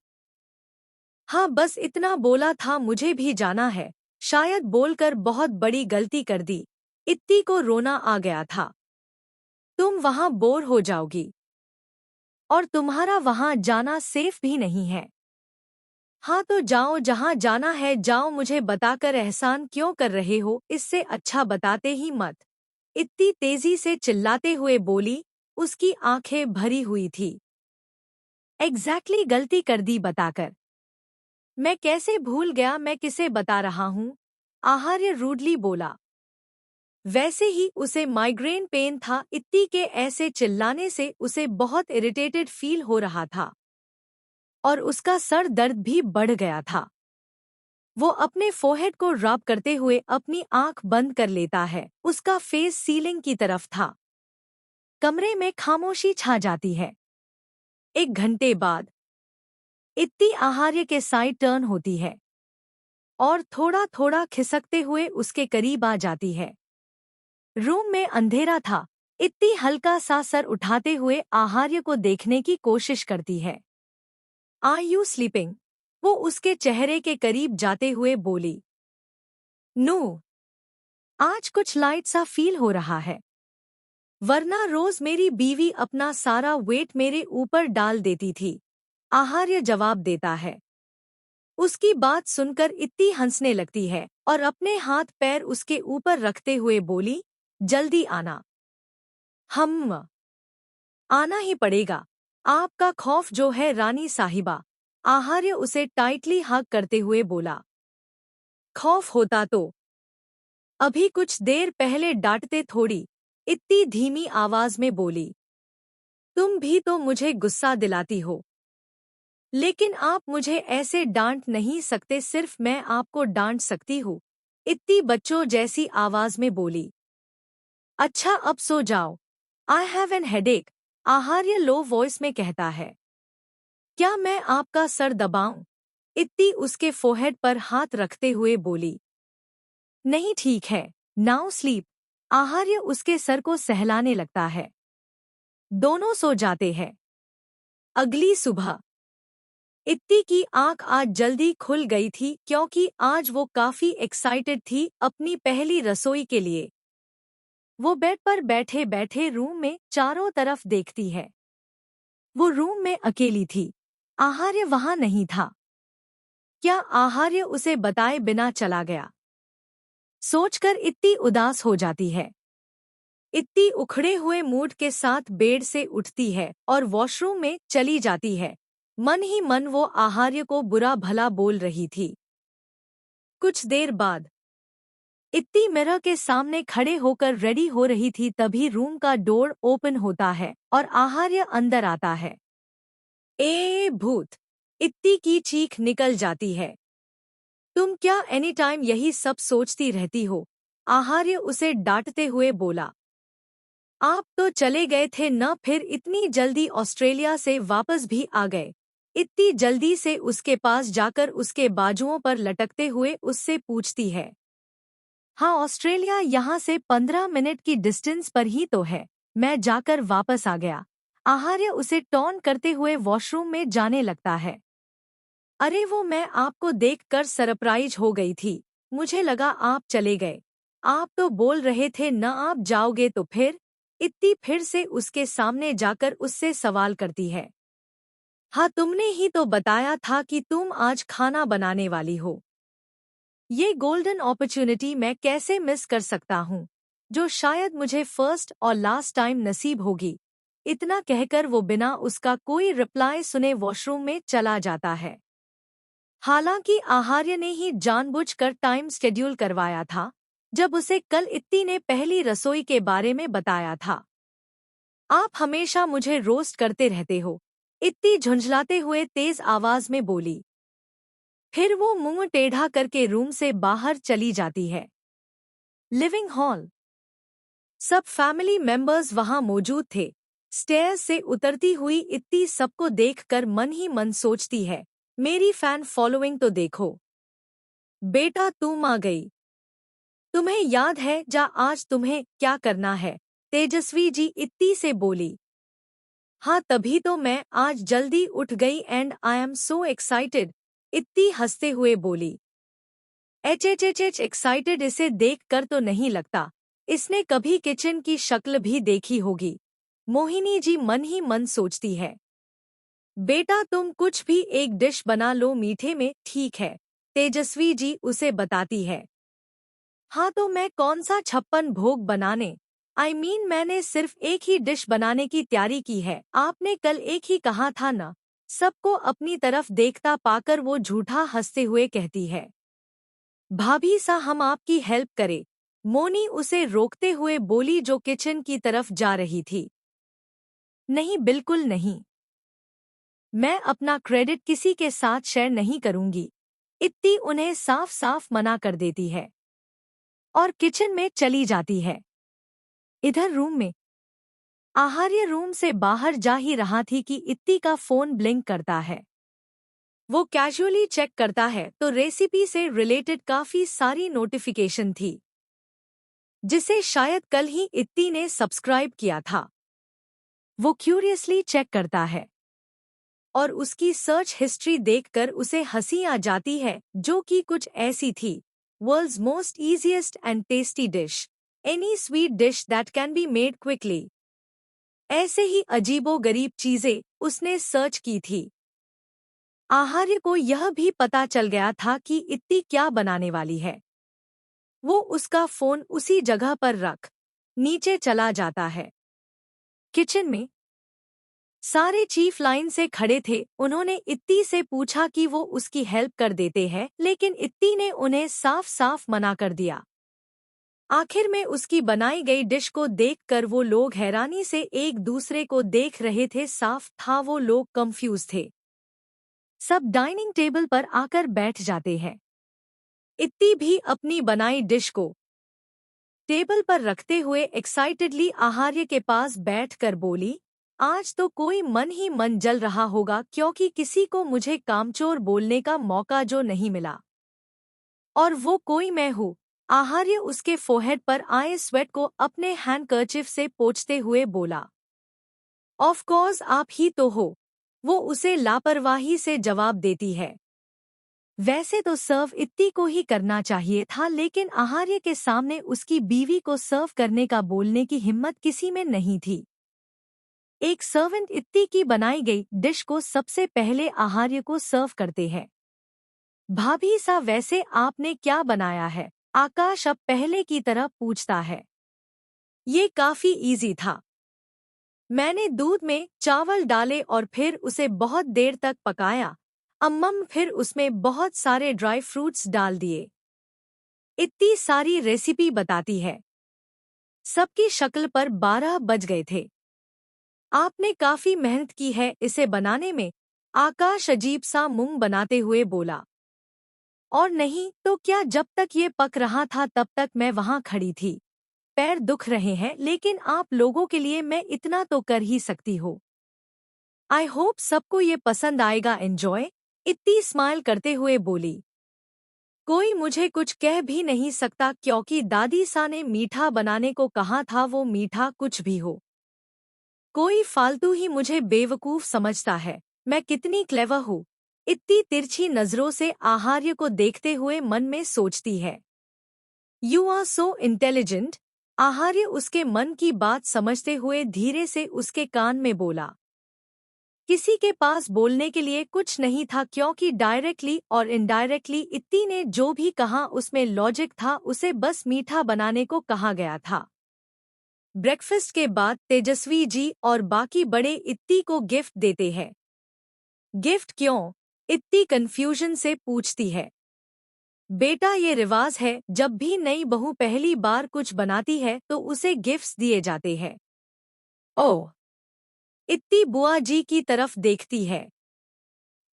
हाँ बस इतना बोला था, मुझे भी जाना है। शायद बोलकर बहुत बड़ी गलती कर दी। इत्ती को रोना आ गया था। तुम वहाँ बोर हो जाओगी और तुम्हारा वहाँ जाना सेफ भी नहीं है। हाँ तो जाओ, जहाँ जाना है जाओ, मुझे बताकर एहसान क्यों कर रहे हो? इससे अच्छा बताते ही मत। इतनी तेजी से चिल्लाते हुए बोली, उसकी आंखें भरी हुई थी। एग्जैक्टली गलती कर दी बताकर। मैं कैसे भूल गया मैं किसे बता रहा हूँ? आहार्य रूडली बोला। वैसे ही उसे माइग्रेन पेन था। इत्ती के ऐसे चिल्लाने से उसे बहुत इरिटेटेड फील हो रहा था और उसका सर दर्द भी बढ़ गया था। वो अपने फोरहेड को रब करते हुए अपनी आंख बंद कर लेता है। उसका फेस सीलिंग की तरफ था। कमरे में खामोशी छा जाती है। 1 घंटे बाद इत्ती आहार्य के साइड टर्न होती है और थोड़ा थोड़ा खिसकते हुए उसके करीब आ जाती है। रूम में अंधेरा था। इत्ती हल्का सा सर उठाते हुए आहार्य को देखने की कोशिश करती है। Are you sleeping? वो उसके चेहरे के करीब जाते हुए बोली। नो, आज कुछ लाइट सा फील हो रहा है, वरना रोज मेरी बीवी अपना सारा वेट मेरे ऊपर डाल देती थी। आहार्य जवाब देता है। उसकी बात सुनकर इत्ती हंसने लगती है और अपने हाथ पैर उसके ऊपर रखते हुए बोली, जल्दी आना। हम आना ही पड़ेगा। आपका खौफ जो है रानी साहिबा। आहार्य उसे टाइटली हग करते हुए बोला। खौफ होता तो अभी कुछ देर पहले डांटते थोड़ी। इतनी धीमी आवाज में बोली। तुम भी तो मुझे गुस्सा दिलाती हो। लेकिन आप मुझे ऐसे डांट नहीं सकते, सिर्फ मैं आपको डांट सकती हूँ, इत्ती बच्चों जैसी आवाज में बोली। अच्छा अब सो जाओ, I have an headache, Aaharya low voice में कहता है। क्या मैं आपका सर दबाऊं? इत्ती उसके फोरहेड पर हाथ रखते हुए बोली। नहीं ठीक है, नाउ स्लीप। आहार्य उसके सर को सहलाने लगता है। दोनों सो जाते हैं। अगली सुबह इत्ती की आंख आज जल्दी खुल गई थी क्योंकि आज वो काफी एक्साइटेड थी अपनी पहली रसोई के लिए। वो बेड पर बैठे बैठे रूम में चारों तरफ देखती है। वो रूम में अकेली थी। आहार्य वहां नहीं था। क्या आहार्य उसे बताए बिना चला गया? सोचकर इत्ती उदास हो जाती है। इत्ती उखड़े हुए मूड के साथ बेड से उठती है और वॉशरूम में चली जाती है। मन ही मन वो आहार्य को बुरा भला बोल रही थी। कुछ देर बाद इत्ती मिरर के सामने खड़े होकर रेडी हो रही थी, तभी रूम का डोर ओपन होता है और आहार्य अंदर आता है। ए भूत! इत्ती की चीख निकल जाती है। तुम क्या एनी टाइम यही सब सोचती रहती हो? आहार्य उसे डांटते हुए बोला। आप तो चले गए थे न, फिर इतनी जल्दी ऑस्ट्रेलिया से वापस भी आ गए। इतनी जल्दी से उसके पास जाकर उसके बाजुओं पर लटकते हुए उससे पूछती है। हाँ, ऑस्ट्रेलिया यहाँ से 15 मिनट की डिस्टेंस पर ही तो है। मैं जाकर वापस आ गया। आहार्य उसे टॉन्ट करते हुए वॉशरूम में जाने लगता है। अरे वो मैं आपको देखकर सरप्राइज हो गई थी। मुझे लगा आप चले गए। आप तो बोल रहे थे न आप जाओगे, तो फिर? इत्ती फिर से उसके सामने जाकर उससे सवाल करती है। हाँ, तुमने ही तो बताया था कि तुम आज खाना बनाने वाली हो। ये गोल्डन अपॉर्चुनिटी मैं कैसे मिस कर सकता हूँ, जो शायद मुझे फर्स्ट और लास्ट टाइम नसीब होगी। इतना कहकर वो बिना उसका कोई रिप्लाई सुने वॉशरूम में चला जाता है। हालांकि आहार्य ने ही जानबूझकर टाइम शेड्यूल करवाया था, जब उसे कल इत्ती ने पहली रसोई के बारे में बताया था। आप हमेशा मुझे रोस्ट करते रहते हो, इत्ती झुंझलाते हुए तेज आवाज में बोली। फिर वो मुंह टेढ़ा करके रूम से बाहर चली जाती है। Living hall. सब फैमिली मेंबर्स वहां मौजूद थे। स्टेयर्स से उतरती हुई इत्ती सबको देखकर मन ही मन सोचती है, मेरी फैन फॉलोइंग तो देखो। बेटा तुम आ गई। तुम्हें याद है जा आज तुम्हें क्या करना है? तेजस्वी जी इत्ती से बोली। हाँ, तभी तो मैं आज जल्दी उठ गई and I am so excited, इत्ती हंसते हुए बोली। एच एक्साइटेड इसे देखकर तो नहीं लगता इसने कभी किचन की शक्ल भी देखी होगी। मोहिनी जी मन ही मन सोचती है। बेटा तुम कुछ भी एक डिश बना लो मीठे में, ठीक है? तेजस्वी जी उसे बताती है। हाँ, तो मैं कौन सा 56 भोग बनाने, मैंने सिर्फ एक ही डिश बनाने की तैयारी की है। आपने कल एक ही कहा था ना? सबको अपनी तरफ देखता पाकर वो झूठा हंसते हुए कहती है। भाभी सा हम आपकी हेल्प करे, मोनी उसे रोकते हुए बोली, जो किचन की तरफ जा रही थी। नहीं, बिल्कुल नहीं। मैं अपना क्रेडिट किसी के साथ शेयर नहीं करूंगी, इत्ती उन्हें साफ साफ मना कर देती है और किचन में चली जाती है। इधर रूम में आहार्य रूम से बाहर जा ही रहा थी कि इत्ती का फोन ब्लिंक करता है। वो कैजुअली चेक करता है तो रेसिपी से रिलेटेड काफी सारी नोटिफिकेशन थी, जिसे शायद कल ही इत्ती ने सब्सक्राइब किया था। वो क्यूरियसली चेक करता है और उसकी सर्च हिस्ट्री देखकर उसे हंसी आ जाती है, जो कि कुछ ऐसी थी। World's most easiest and tasty dish, any sweet dish that can be made quickly. ऐसे ही अजीबोगरीब चीजें उसने सर्च की थी। आहार्य को यह भी पता चल गया था कि इत्ती क्या बनाने वाली है। वो उसका फोन उसी जगह पर रख नीचे चला जाता है। किचन में सारे चीफ लाइन से खड़े थे। उन्होंने इत्ती से पूछा कि वो उसकी हेल्प कर देते हैं, लेकिन इत्ती ने उन्हें साफ साफ मना कर दिया। आखिर में उसकी बनाई गई डिश को देखकर वो लोग हैरानी से एक दूसरे को देख रहे थे। साफ था वो लोग कंफ्यूज थे। सब डाइनिंग टेबल पर आकर बैठ जाते हैं। इत्ती भी अपनी बनाई डिश को टेबल पर रखते हुए एक्साइटेडली आहार्य के पास बैठकर बोली, आज तो कोई मन ही मन जल रहा होगा क्योंकि किसी को मुझे कामचोर बोलने का मौका जो नहीं मिला। और वो कोई मैं हूँ। आहार्य उसके फोरहेड पर आए स्वेट को अपने हैंडकर्चिफ से पोंछते हुए बोला। ऑफ कोर्स आप ही तो हो, वो उसे लापरवाही से जवाब देती है। वैसे तो सर्व इत्ती को ही करना चाहिए था, लेकिन आहार्य के सामने उसकी बीवी को सर्व करने का बोलने की हिम्मत किसी में नहीं थी। एक सर्वेंट इत्ती की बनाई गई डिश को सबसे पहले आहार्य को सर्व करते हैं। भाभी सा वैसे आपने क्या बनाया है? आकाश अब पहले की तरह पूछता है। ये काफी इजी था। मैंने दूध में चावल डाले और फिर उसे बहुत देर तक पकाया। अम्मम फिर उसमें बहुत सारे ड्राई फ्रूट्स डाल दिए। इतनी सारी रेसिपी बताती है। सबकी शक्ल पर 12 बज गए थे। आपने काफी मेहनत की है इसे बनाने में, आकाश अजीब सा मुंह बनाते हुए बोला। और नहीं तो क्या, जब तक ये पक रहा था तब तक मैं वहां खड़ी थी। पैर दुख रहे हैं लेकिन आप लोगों के लिए मैं इतना तो कर ही सकती हूँ। आई होप सबको ये पसंद आएगा। एंजॉय, इतनी स्माइल करते हुए बोली। कोई मुझे कुछ कह भी नहीं सकता क्योंकि दादी सा ने मीठा बनाने को कहा था, वो मीठा कुछ भी हो। कोई फालतू ही मुझे बेवकूफ समझता है। मैं कितनी क्लेवर हूँ, इतनी तिरछी नजरों से आहार्य को देखते हुए मन में सोचती है। You are so intelligent. Aaharya उसके मन की बात समझते हुए धीरे से उसके कान में बोला। किसी के पास बोलने के लिए कुछ नहीं था क्योंकि डायरेक्टली और इनडायरेक्टली इत्ती ने जो भी कहा उसमें लॉजिक था। उसे बस मीठा बनाने को कहा गया था। ब्रेकफास्ट के बाद तेजस्वी जी और बाकी बड़े इत्ती को गिफ्ट देते हैं। गिफ्ट क्यों? इत्ती कंफ्यूजन से पूछती है। बेटा ये रिवाज है, जब भी नई बहू पहली बार कुछ बनाती है तो उसे गिफ्ट्स दिए जाते हैं। ओह! इत्ती बुआ जी की तरफ देखती है,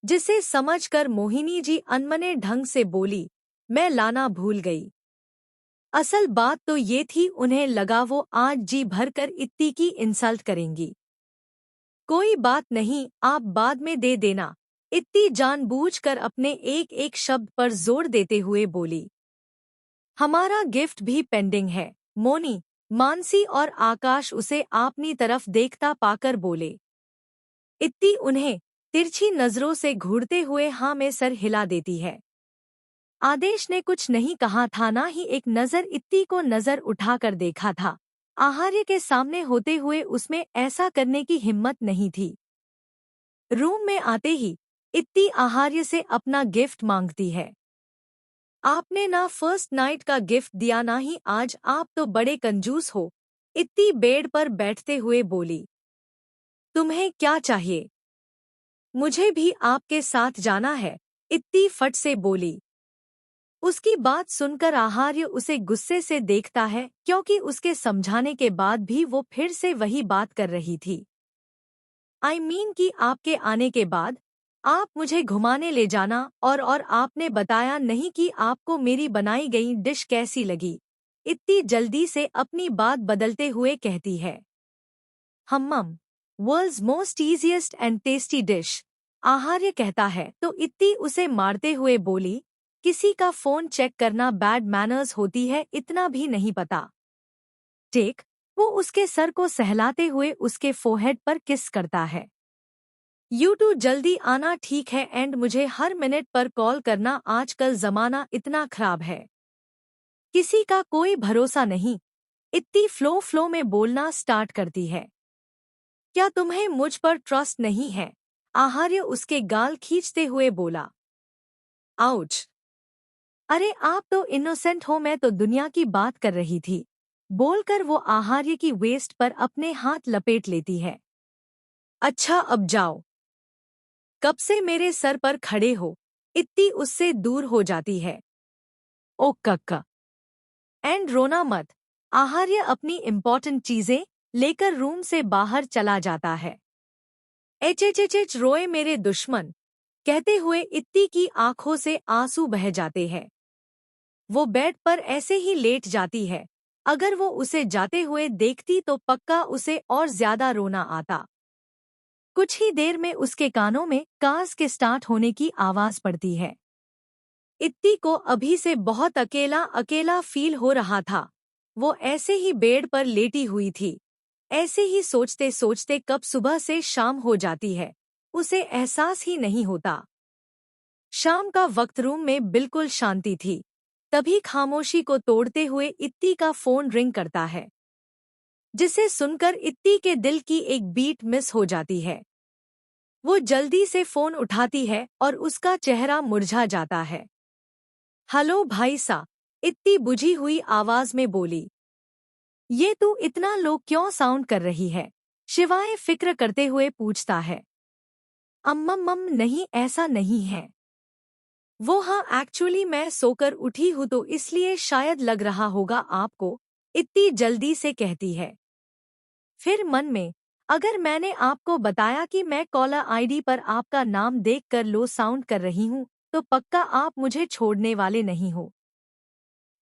जिसे समझकर मोहिनी जी अनमने ढंग से बोली, मैं लाना भूल गई। असल बात तो ये थी, उन्हें लगा वो आज जी भरकर इत्ती की इंसल्ट करेंगी। कोई बात नहीं, आप बाद में दे देना। इत्ती जानबूझकर अपने एक एक शब्द पर जोर देते हुए बोली। हमारा गिफ्ट भी पेंडिंग है। मोनी, मानसी और आकाश उसे अपनी तरफ देखता पाकर बोले। इत्ती उन्हें तिरछी नजरों से घूरते हुए हाँ में सर हिला देती है। आदेश ने कुछ नहीं कहा था, ना ही एक नजर इत्ती को नजर उठाकर देखा था। आहार्य के सामने होते हुए उसमें ऐसा करने की हिम्मत नहीं थी। रूम में आते ही इत्ती आहार्य से अपना गिफ्ट मांगती है। आपने ना फर्स्ट नाइट का गिफ्ट दिया ना ही आज, आप तो बड़े कंजूस हो। इत्ती बेड पर बैठते हुए बोली। तुम्हें क्या चाहिए? मुझे भी आपके साथ जाना है, इत्ती फट से बोली। उसकी बात सुनकर आहार्य उसे गुस्से से देखता है क्योंकि उसके समझाने के बाद भी वो फिर से वही बात कर रही थी। आई मीन कि आपके आने के बाद आप मुझे घुमाने ले जाना और आपने बताया नहीं कि आपको मेरी बनाई गई डिश कैसी लगी। इतनी जल्दी से अपनी बात बदलते हुए कहती है। Hmm, world's most easiest and tasty dish. Aaharya कहता है तो इत्ती उसे मारते हुए बोली, किसी का फोन चेक करना बैड मैनर्स होती है, इतना भी नहीं पता। टेक, वो उसके सर को सहलाते हुए उसके फोरहेड पर किस करता है। यू टू जल्दी आना, ठीक है, एंड मुझे हर मिनट पर कॉल करना, आजकल जमाना इतना खराब है, किसी का कोई भरोसा नहीं। इतनी फ्लो में बोलना स्टार्ट करती है। क्या तुम्हें मुझ पर ट्रस्ट नहीं है? आहार्य उसके गाल खींचते हुए बोला। आउच! अरे आप तो इनोसेंट हो, मैं तो दुनिया की बात कर रही थी। बोलकर वो आहार्य की वेस्ट पर अपने हाथ लपेट लेती है। अच्छा अब जाओ, कब से मेरे सर पर खड़े हो? इत्ती उससे दूर हो जाती है। ओ कक्का, एंड रोना मत। आहार्य अपनी इम्पोर्टेंट चीजें लेकर रूम से बाहर चला जाता है। एच रोए मेरे दुश्मन। कहते हुए इत्ती की आंखों से आंसू बह जाते हैं। वो बेड पर ऐसे ही लेट जाती है। अगर वो उसे जाते हुए देखती तो पक्का उसे और ज्यादा रोना आता। कुछ ही देर में उसके कानों में कार्स के स्टार्ट होने की आवाज पड़ती है। इत्ती को अभी से बहुत अकेला अकेला फील हो रहा था। वो ऐसे ही बेड पर लेटी हुई थी। ऐसे ही सोचते सोचते कब सुबह से शाम हो जाती है, उसे एहसास ही नहीं होता। शाम का वक्त रूम में बिल्कुल शांति थी। तभी खामोशी को तोड़ते हुए इत्ती का फोन रिंग करता है, जिसे सुनकर इत्ती के दिल की एक बीट मिस हो जाती है। वो जल्दी से फोन उठाती है और उसका चेहरा मुरझा जाता है। हेलो भाई सा, इत्ती बुझी हुई आवाज में बोली। ये तू इतना लो क्यों साउंड कर रही है? शिवाय फिक्र करते हुए पूछता है। अम्मम्मम नहीं, ऐसा नहीं है। वो हाँ, एक्चुअली मैं सोकर उठी हूँ तो इसलिए शायद लग रहा होगा आपको, इतनी जल्दी से कहती है। फिर मन में, अगर मैंने आपको बताया कि मैं कॉलर आईडी पर आपका नाम देखकर लो साउंड कर रही हूँ, तो पक्का आप मुझे छोड़ने वाले नहीं हो।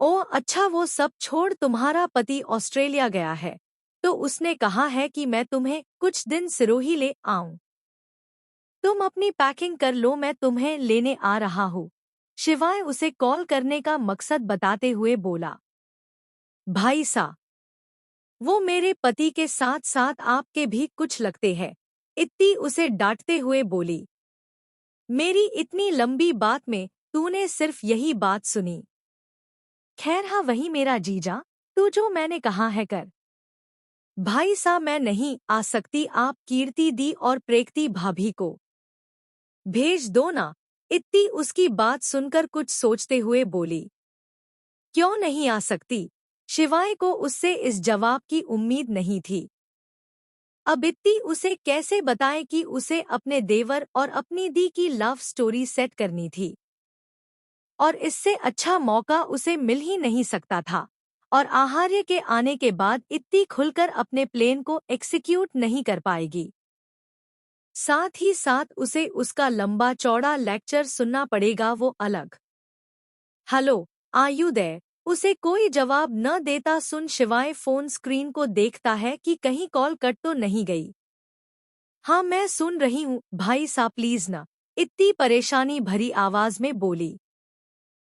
ओह अच्छा, वो सब छोड़, तुम्हारा पति ऑस्ट्रेलिया गया है, तो उसने कहा है कि मैं तुम्हें कुछ दिन सिरोही ले आऊं। तुम अपनी पैकिंग कर लो, मैं तुम्हें लेने आ रहा हूँ। शिवाय उसे कॉल करने का मकसद बताते हुए बोला। भाई सा, वो मेरे पति के साथ साथ आपके भी कुछ लगते हैं, इत्ती उसे डांटते हुए बोली। मेरी इतनी लंबी बात में तूने सिर्फ यही बात सुनी। खैर हाँ, वही मेरा जीजा, तू जो मैंने कहा है कर। भाई सा, मैं नहीं आ सकती, आप कीर्ति दी और प्रेक्ति भाभी को भेज दो ना। इत्ती उसकी बात सुनकर कुछ सोचते हुए बोली। क्यों नहीं आ सकती? शिवाय को उससे इस जवाब की उम्मीद नहीं थी। अब इत्ती उसे कैसे बताए कि उसे अपने देवर और अपनी दी की लव स्टोरी सेट करनी थी, और इससे अच्छा मौका उसे मिल ही नहीं सकता था। और आहार्य के आने के बाद इत्ती खुलकर अपने प्लेन को एक्सिक्यूट नहीं कर पाएगी। साथ ही साथ उसे उसका लंबा चौड़ा लेक्चर सुनना पड़ेगा, वो अलग। Hello, are you there? उसे कोई जवाब न देता सुन शिवाय फोन स्क्रीन को देखता है कि कहीं कॉल कट तो नहीं गई। हाँ मैं सुन रही हूँ भाई साहब, प्लीज न, इतनी परेशानी भरी आवाज में बोली।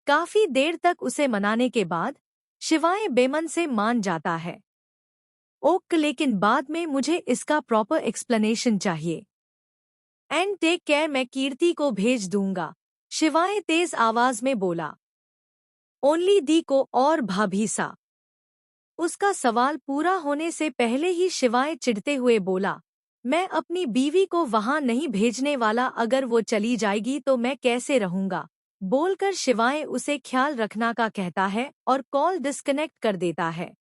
काफी देर तक उसे मनाने के बाद शिवाय बेमन से मान जाता है। ओक, लेकिन बाद में मुझे इसका प्रॉपर एक्सप्लेनेशन चाहिए। एंड टेक केयर, मैं कीर्ति को भेज दूंगा, शिवाय तेज आवाज में बोला। ओनली दी को और भाभी सा। उसका सवाल पूरा होने से पहले ही शिवाय चिढ़ते हुए बोला। मैं अपनी बीवी को वहां नहीं भेजने वाला, अगर वो चली जाएगी तो मैं कैसे रहूंगा? बोलकर शिवाय उसे ख्याल रखना का कहता है और कॉल डिस्कनेक्ट कर देता है।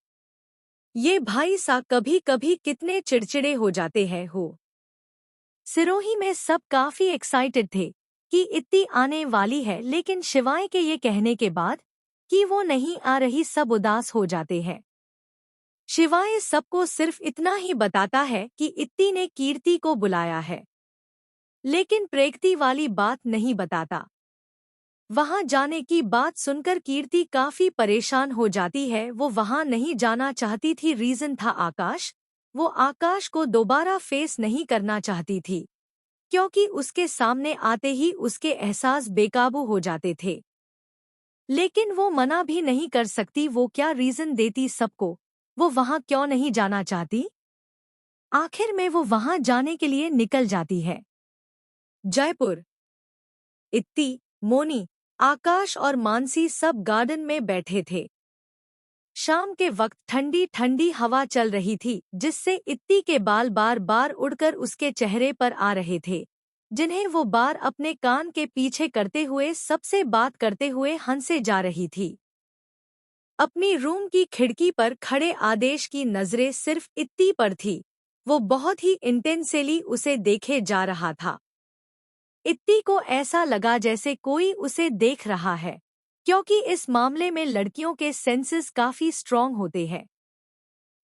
ये भाई सा कभी कभी कितने चिड़चिड़े हो जाते हैं हो। सिरोही में सब काफी एक्साइटेड थे कि इत्ती आने वाली है, लेकिन शिवाय के ये कहने के बाद कि वो नहीं आ रही, सब उदास हो जाते हैं। शिवाय सबको सिर्फ इतना ही बताता है कि इत्ती ने कीर्ति को बुलाया है, लेकिन प्रेक्ति वाली बात नहीं बताता। वहां जाने की बात सुनकर कीर्ति काफी परेशान हो जाती है। वो वहां नहीं जाना चाहती थी, रीजन था आकाश। वो आकाश को दोबारा फेस नहीं करना चाहती थी, क्योंकि उसके सामने आते ही उसके एहसास बेकाबू हो जाते थे। लेकिन वो मना भी नहीं कर सकती, वो क्या रीजन देती सबको? वो वहां क्यों नहीं जाना चाहती? आखिर में वो वहां जाने के लिए निकल जाती है। जयपुर। इत्ती, मोनी, आकाश और मानसी सब गार्डन में बैठे थे। शाम के वक्त ठंडी ठंडी हवा चल रही थी, जिससे इत्ती के बाल बार बार उड़कर उसके चेहरे पर आ रहे थे, जिन्हें वो बार अपने कान के पीछे करते हुए सबसे बात करते हुए हंसे जा रही थी। अपनी रूम की खिड़की पर खड़े आदेश की नजरें सिर्फ इत्ती पर थी। वो बहुत ही इंटेंसली उसे देखे जा रहा था। इत्ती को ऐसा लगा जैसे कोई उसे देख रहा है, क्योंकि इस मामले में लड़कियों के सेंसेस काफी स्ट्रॉन्ग होते हैं।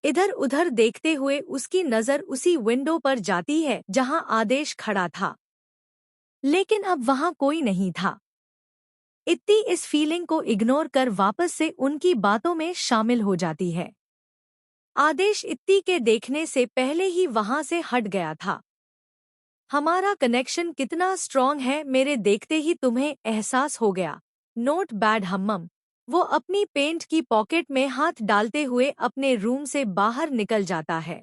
इधर उधर देखते हुए उसकी नजर उसी विंडो पर जाती है जहां आदेश खड़ा था। लेकिन अब वहां कोई नहीं था। इत्ती इस फीलिंग को इग्नोर कर वापस से उनकी बातों में शामिल हो जाती है। आदेश इत्ती के देखने से पहले ही वहां से हट गया था। हमारा कनेक्शन कितना स्ट्रॉन्ग है मेरे देखते ही तुम्हें एहसास हो गया। नोट बैड हम्मम। वो अपनी पेंट की पॉकेट में हाथ डालते हुए अपने रूम से बाहर निकल जाता है।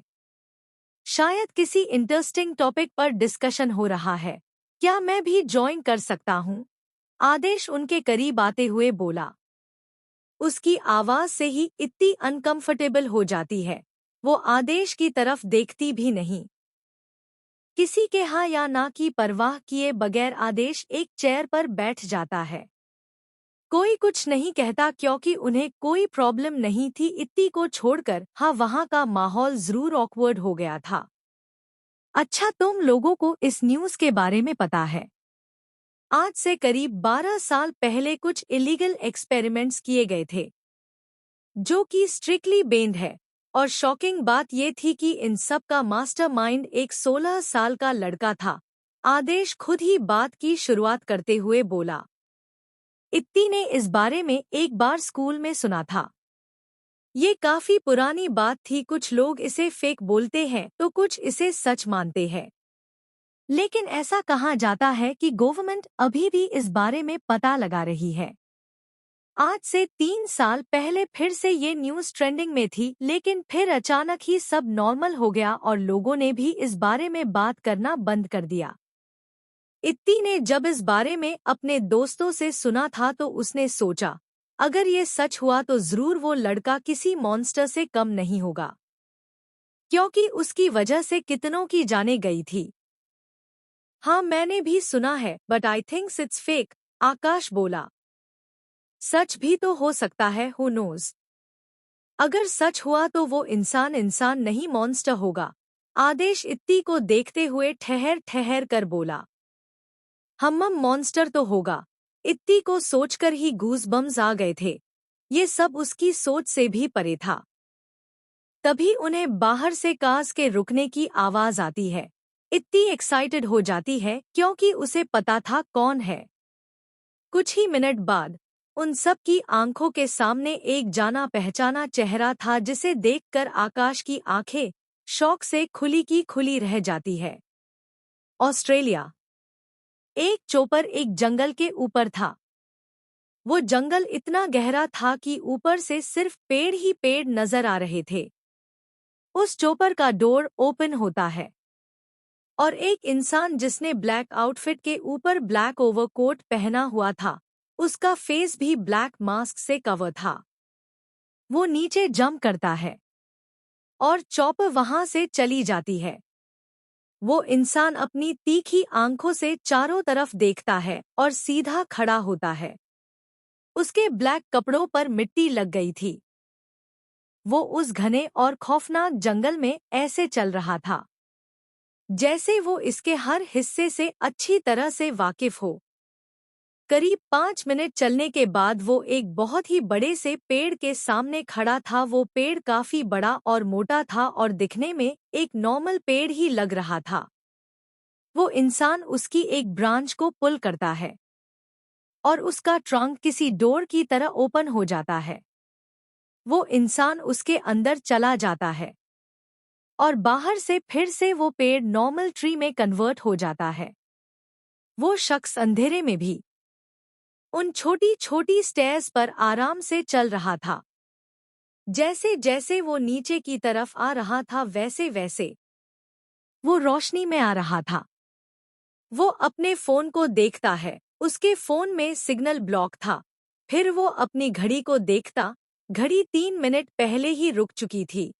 शायद किसी इंटरेस्टिंग टॉपिक पर डिस्कशन हो रहा है। क्या मैं भी ज्वाइन कर सकता हूँ? आदेश उनके करीब आते हुए बोला। उसकी आवाज से ही इतनी अनकंफर्टेबल हो जाती है। वो आदेश की तरफ देखती भी नहीं। किसी के हाँ या ना की परवाह किए बगैर आदेश एक चेयर पर बैठ जाता है। कोई कुछ नहीं कहता क्योंकि उन्हें कोई प्रॉब्लम नहीं थी इत्ती को छोड़कर। हाँ, वहाँ का माहौल जरूर ऑकवर्ड हो गया था। अच्छा, तुम लोगों को इस न्यूज़ के बारे में पता है? आज से करीब 12 साल पहले कुछ इलीगल एक्सपेरिमेंट्स किए गए थे, जो कि स्ट्रिक्टली बेन्ड है। और शॉकिंग बात ये थी कि इन सब का मास्टरमाइंड एक 16 साल का लड़का था। आदेश खुद ही बात की शुरुआत करते हुए बोला। इत्ती ने इस बारे में एक बार स्कूल में सुना था। ये काफी पुरानी बात थी। कुछ लोग इसे फेक बोलते हैं तो कुछ इसे सच मानते हैं। लेकिन ऐसा कहा जाता है कि गवर्नमेंट अभी भी इस बारे में पता लगा रही है। आज से 3 साल पहले फिर से ये न्यूज़ ट्रेंडिंग में थी, लेकिन फिर अचानक ही सब नॉर्मल हो गया और लोगों ने भी इस बारे में बात करना बंद कर दिया। इत्ती ने जब इस बारे में अपने दोस्तों से सुना था तो उसने सोचा, अगर ये सच हुआ तो जरूर वो लड़का किसी मॉन्स्टर से कम नहीं होगा, क्योंकि उसकी वजह से कितनों की जाने गई थी। हाँ, मैंने भी सुना है, but I thinks it's fake, Akash बोला। सच भी तो हो सकता है, हु नोज। अगर सच हुआ तो वो इंसान इंसान नहीं मॉन्स्टर होगा। आदेश इत्ती को देखते हुए ठहर ठहर कर बोला। हम्मम मॉन्स्टर तो होगा। इत्ती को सोचकर ही गूज़बम्स आ गए थे। ये सब उसकी सोच से भी परे था। तभी उन्हें बाहर से कार के रुकने की आवाज आती है। इत्ती एक्साइटेड हो जाती है क्योंकि उसे पता था कौन है। कुछ ही मिनट बाद उन सब की आंखों के सामने एक जाना पहचाना चेहरा था, जिसे देखकर आकाश की आंखें शौक से खुली की खुली रह जाती है। ऑस्ट्रेलिया। एक चोपर एक जंगल के ऊपर था। वो जंगल इतना गहरा था कि ऊपर से सिर्फ पेड़ ही पेड़ नजर आ रहे थे। उस चोपर का डोर ओपन होता है और एक इंसान जिसने ब्लैक आउटफिट के ऊपर ब्लैक ओवरकोट पहना हुआ था, उसका फेस भी ब्लैक मास्क से कवर था। वो नीचे जंप करता है और चॉपर वहां से चली जाती है। वो इंसान अपनी तीखी आंखों से चारों तरफ देखता है और सीधा खड़ा होता है। उसके ब्लैक कपड़ों पर मिट्टी लग गई थी। वो उस घने और खौफनाक जंगल में ऐसे चल रहा था जैसे वो इसके हर हिस्से से अच्छी तरह से वाकिफ हो। करीब 5 मिनट चलने के बाद वो एक बहुत ही बड़े से पेड़ के सामने खड़ा था। वो पेड़ काफी बड़ा और मोटा था और दिखने में एक नॉर्मल पेड़ ही लग रहा था। वो इंसान उसकी एक ब्रांच को पुल करता है और उसका ट्रंक किसी डोर की तरह ओपन हो जाता है। वो इंसान उसके अंदर चला जाता है और बाहर से फिर से वो पेड़ नॉर्मल ट्री में कन्वर्ट हो जाता है। वो शख्स अंधेरे में भी उन छोटी छोटी स्टेयर्स पर आराम से चल रहा था। जैसे जैसे वो नीचे की तरफ आ रहा था वैसे वैसे वो रोशनी में आ रहा था। वो अपने फोन को देखता है। उसके फोन में सिग्नल ब्लॉक था। फिर वो अपनी घड़ी को देखता। घड़ी 3 मिनट पहले ही रुक चुकी थी।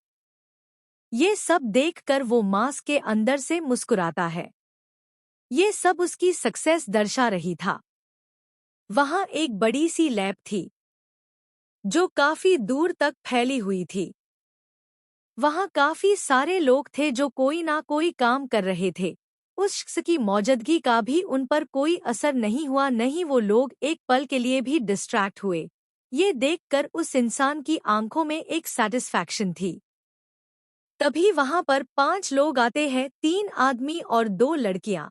ये सब देखकर वो मास्क के अंदर से मुस्कुराता है। ये सब उसकी सक्सेस दर्शा रही था। वहां एक बड़ी सी लैब थी जो काफी दूर तक फैली हुई थी। वहां काफी सारे लोग थे जो कोई ना कोई काम कर रहे थे। उस शख्स की मौजूदगी का भी उन पर कोई असर नहीं हुआ। नहीं, वो लोग एक पल के लिए भी डिस्ट्रैक्ट हुए। ये देखकर उस इंसान की आंखों में एक सैटिस्फैक्शन थी। तभी वहां पर 5 लोग आते हैं, 3 आदमी और 2 लड़कियां।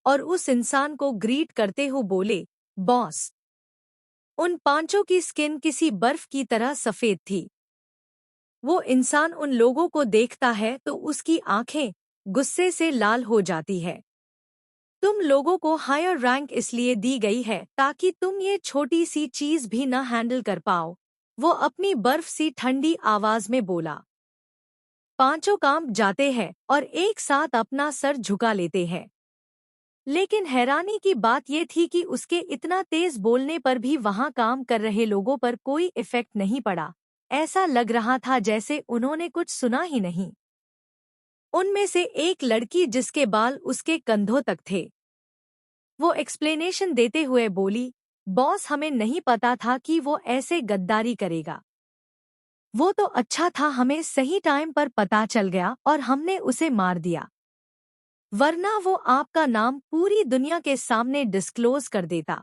और उस इंसान को ग्रीट करते हुए बोले, बॉस। उन पांचों की स्किन किसी बर्फ की तरह सफेद थी। वो इंसान उन लोगों को देखता है तो उसकी आंखें गुस्से से लाल हो जाती है। तुम लोगों को हायर रैंक इसलिए दी गई है ताकि तुम ये छोटी सी चीज भी न हैंडल कर पाओ, वो अपनी बर्फ सी ठंडी आवाज में बोला। पांचों काम जाते हैं और एक साथ अपना सर झुका लेते हैं। लेकिन हैरानी की बात यह थी कि उसके इतना तेज बोलने पर भी वहां काम कर रहे लोगों पर कोई इफेक्ट नहीं पड़ा। ऐसा लग रहा था जैसे उन्होंने कुछ सुना ही नहीं। उनमें से एक लड़की जिसके बाल उसके कंधों तक थे, वो एक्सप्लेनेशन देते हुए बोली, बॉस हमें नहीं पता था कि वो ऐसे गद्दारी करेगा। वो तो अच्छा था हमें सही टाइम पर पता चल गया और हमने उसे मार दिया, वरना वो आपका नाम पूरी दुनिया के सामने डिस्क्लोज कर देता।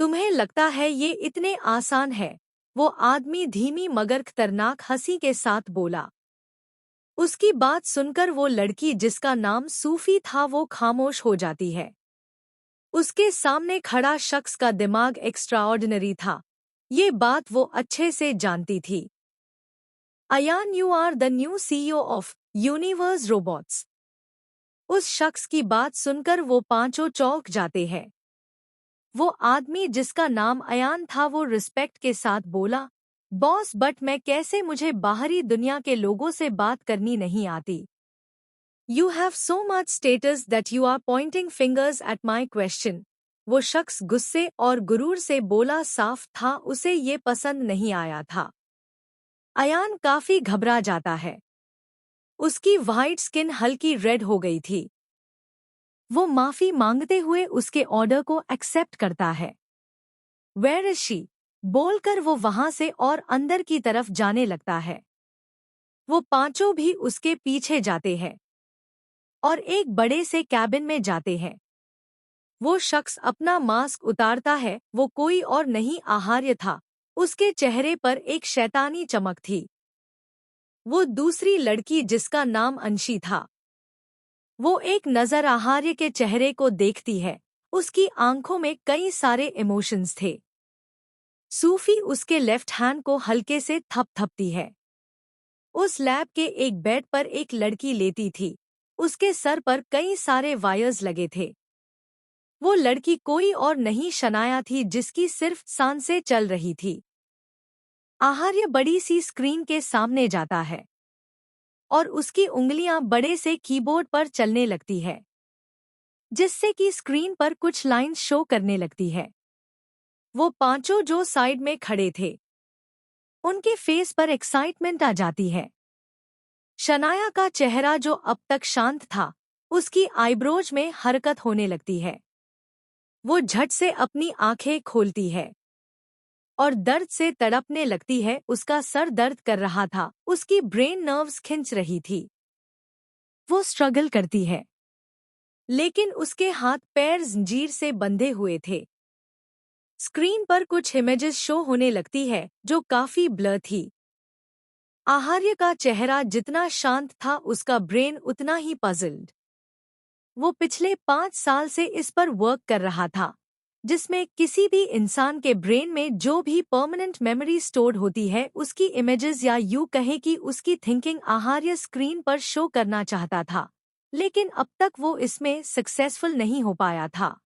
तुम्हें लगता है ये इतने आसान है? वो आदमी धीमी मगर खतरनाक हंसी के साथ बोला। उसकी बात सुनकर वो लड़की जिसका नाम सूफी था वो खामोश हो जाती है। उसके सामने खड़ा शख्स का दिमाग एक्स्ट्राऑर्डिनरी था। ये बात वो अच्छे से जानती थी। Ayan, you are the new CEO of Universe Robots. उस शख्स की बात सुनकर वो पांचों चौंक जाते हैं। वो आदमी जिसका नाम अयान था वो रिस्पेक्ट के साथ बोला, बॉस बट मैं कैसे, मुझे बाहरी दुनिया के लोगों से बात करनी नहीं आती। You have so much status that you are pointing fingers at my question. वो शख्स गुस्से और गुरूर से बोला, साफ था उसे ये पसंद नहीं आया था। अयान काफी घबरा जाता है। उसकी वाइट स्किन हल्की रेड हो गई थी। वो माफी मांगते हुए उसके ऑर्डर को एक्सेप्ट करता है। Where is she? बोलकर वो वहां से और अंदर की तरफ जाने लगता है। वो पांचों भी उसके पीछे जाते हैं और एक बड़े से कैबिन में जाते हैं। वो शख्स अपना मास्क उतारता है। वो कोई और नहीं, आहार्य था। उसके चेहरे पर एक शैतानी चमक थी। वो दूसरी लड़की जिसका नाम अंशी था। वो एक नजर आहार्य के चेहरे को देखती है। उसकी आंखों में कई सारे इमोशंस थे। सूफी उसके लेफ्ट हैंड को हल्के से थपथपती है। उस लैब के एक बेड पर एक लड़की लेटी थी। उसके सर पर कई सारे वायर्स लगे थे। वो लड़की कोई और नहीं, शनाया थी, जिसकी सिर्फ सांसें चल रही थी। आहार्य बड़ी सी स्क्रीन के सामने जाता है और उसकी उंगलियां बड़े से कीबोर्ड पर चलने लगती है, जिससे कि स्क्रीन पर कुछ लाइंस शो करने लगती है। वो पांचों जो साइड में खड़े थे, उनके फेस पर एक्साइटमेंट आ जाती है। शनाया का चेहरा जो अब तक शांत था, उसकी आईब्रोज में हरकत होने लगती है। वो झट से अपनी आंखें खोलती है और दर्द से तड़पने लगती है। उसका सर दर्द कर रहा था, उसकी ब्रेन नर्व्स खिंच रही थी। वो स्ट्रगल करती है, लेकिन उसके हाथ पैर जंजीर से बंधे हुए थे। स्क्रीन पर कुछ इमेजेस शो होने लगती है जो काफी ब्लर थी। आहार्य का चेहरा जितना शांत था, उसका ब्रेन उतना ही पजल्ड। वो पिछले 5 साल से इस पर वर्क कर रहा था, जिसमें किसी भी इंसान के ब्रेन में जो भी परमानेंट मेमोरी स्टोर्ड होती है, उसकी इमेजेस, या यूं कहे कि उसकी थिंकिंग, आहार्य स्क्रीन पर शो करना चाहता था। लेकिन अब तक वो इसमें सक्सेसफुल नहीं हो पाया था।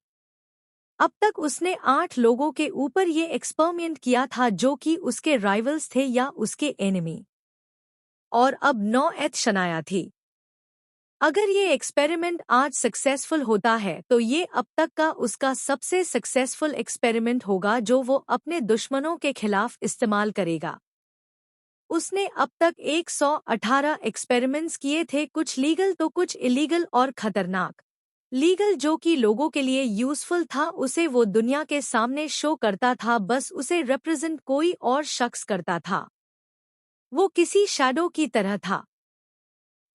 अब तक उसने 8 लोगों के ऊपर ये एक्सपेरिमेंट किया था जो कि उसके राइवल्स थे या उसके एनिमी, और अब 9th शनाया थी। अगर ये एक्सपेरिमेंट आज सक्सेसफुल होता है तो ये अब तक का उसका सबसे सक्सेसफुल एक्सपेरिमेंट होगा जो वो अपने दुश्मनों के खिलाफ इस्तेमाल करेगा। उसने अब तक 118 एक्सपेरिमेंट्स किए थे, कुछ लीगल तो कुछ इलीगल और खतरनाक। लीगल जो कि लोगों के लिए यूजफुल था, उसे वो दुनिया के सामने शो करता था, बस उसे रिप्रेजेंट कोई और शख्स करता था। वो किसी शैडो की तरह था।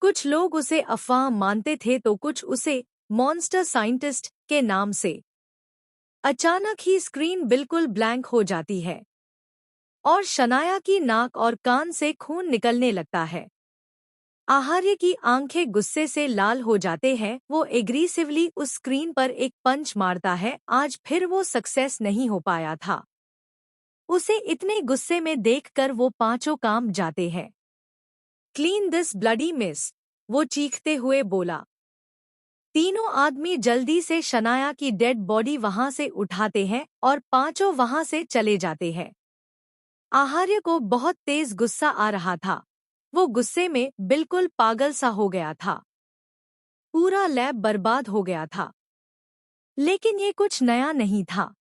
कुछ लोग उसे अफवाह मानते थे तो कुछ उसे मॉन्स्टर साइंटिस्ट के नाम से। अचानक ही स्क्रीन बिल्कुल ब्लैंक हो जाती है और शनाया की नाक और कान से खून निकलने लगता है। आहार्य की आंखें गुस्से से लाल हो जाते हैं। वो एग्रेसिवली उस स्क्रीन पर एक पंच मारता है। आज फिर वो सक्सेस नहीं हो पाया था। उसे इतने गुस्से में देखकर वो पांचों काम जाते हैं। क्लीन दिस ब्लडी मिस, वो चीखते हुए बोला। तीनों आदमी जल्दी से शनाया की डेड बॉडी वहां से उठाते हैं और पांचों वहां से चले जाते हैं। आहार्य को बहुत तेज गुस्सा आ रहा था। वो गुस्से में बिल्कुल पागल सा हो गया था। पूरा लैब बर्बाद हो गया था। लेकिन ये कुछ नया नहीं था।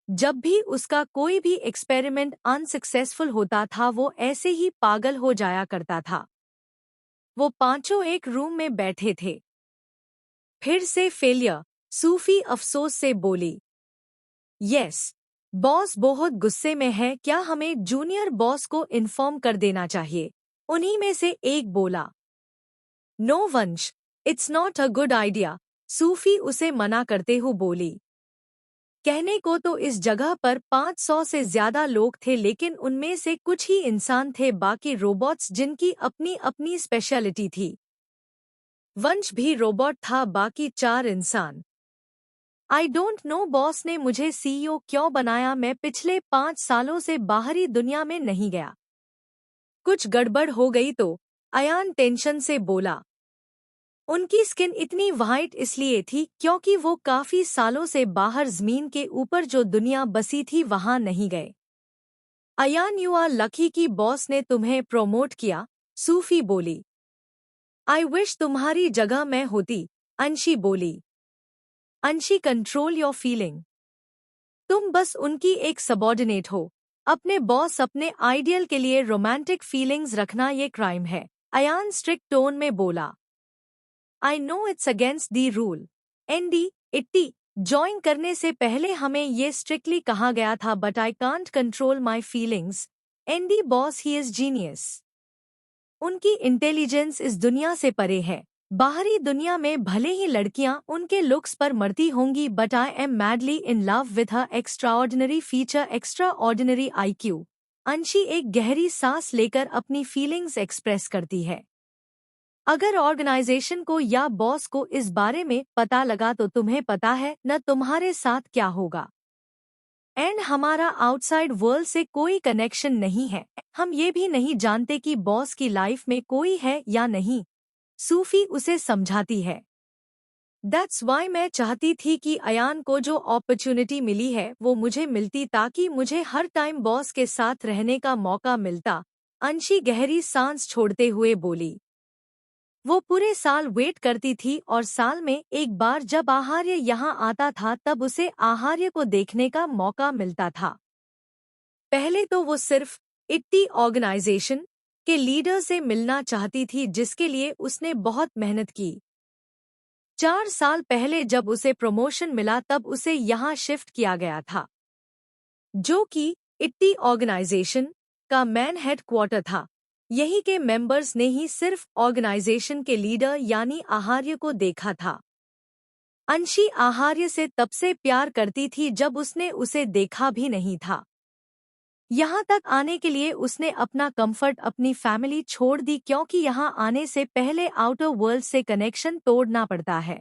जब भी उसका कोई भी एक्सपेरिमेंट अनसक्सेसफुल होता था वो ऐसे ही पागल हो जाया करता था। वो पांचों एक रूम में बैठे थे। फिर से फेलियर, सूफी अफसोस से बोली। यस, बॉस बहुत गुस्से में है। क्या हमें जूनियर बॉस को इन्फॉर्म कर देना चाहिए? उन्हीं में से एक बोला। No Vansh, it's not a good idea, Sufi उसे मना करते हुए बोली। कहने को तो इस जगह पर 500 से ज्यादा लोग थे, लेकिन उनमें से कुछ ही इंसान थे, बाकी रोबोट्स जिनकी अपनी अपनी स्पेशलिटी थी। वंश भी रोबोट था, बाकी 4 इंसान। आई डोंट नो, बॉस ने मुझे सीईओ क्यों बनाया? मैं पिछले 5 सालों से बाहरी दुनिया में नहीं गया। कुछ गड़बड़ हो गई तो? अयान टेंशन से बोला। उनकी स्किन इतनी वाइट इसलिए थी क्योंकि वो काफी सालों से बाहर जमीन के ऊपर जो दुनिया बसी थी वहां नहीं गए। अयान, यू आर लकी कि बॉस ने तुम्हें प्रोमोट किया, सूफी बोली। आई विश तुम्हारी जगह मैं होती, अंशी बोली। अंशी, कंट्रोल योर फीलिंग। तुम बस उनकी एक सबॉर्डिनेट हो। अपने बॉस, अपने आइडियल के लिए रोमांटिक फीलिंग्स रखना ये क्राइम है, अयान स्ट्रिक्ट टोन में बोला। I know it's against the rule. Andy, Itti, join करने से पहले हमें ये स्ट्रिक्टली कहा गया था, but I can't control my feelings. Andy boss, he is genius. उनकी इंटेलिजेंस इस दुनिया से परे है। बाहरी दुनिया में भले ही लड़कियां उनके लुक्स पर मरती होंगी, but I am madly in love with her extraordinary feature, extraordinary IQ. अंशी एक गहरी सांस लेकर अपनी फीलिंग्स एक्सप्रेस करती है। अगर ऑर्गेनाइजेशन को या बॉस को इस बारे में पता लगा तो तुम्हें पता है न तुम्हारे साथ क्या होगा। एंड हमारा आउटसाइड वर्ल्ड से कोई कनेक्शन नहीं है। हम ये भी नहीं जानते कि बॉस की लाइफ में कोई है या नहीं, सूफी उसे समझाती है। दैट्स वाई मैं चाहती थी कि अयान को जो अपॉर्चुनिटी मिली है वो मुझे मिलती, ताकि मुझे हर टाइम बॉस के साथ रहने का मौका मिलता। अंशी गहरी सांस छोड़ते हुए बोली। वो पूरे साल वेट करती थी और साल में एक बार जब आहार्य यहाँ आता था तब उसे आहार्य को देखने का मौका मिलता था। पहले तो वो सिर्फ इट्टी ऑर्गेनाइजेशन के लीडर से मिलना चाहती थी, जिसके लिए उसने बहुत मेहनत की। 4 साल पहले जब उसे प्रमोशन मिला तब उसे यहाँ शिफ्ट किया गया था, जो कि इट्टी ऑर्गेनाइजेशन का मेन हेडक्वार्टर था। यही के मेंबर्स ने ही सिर्फ ऑर्गेनाइजेशन के लीडर यानी आहार्य को देखा था। अंशी आहार्य से तब से प्यार करती थी जब उसने उसे देखा भी नहीं था। यहाँ तक आने के लिए उसने अपना कंफर्ट, अपनी फैमिली छोड़ दी, क्योंकि यहाँ आने से पहले आउटर वर्ल्ड से कनेक्शन तोड़ना पड़ता है।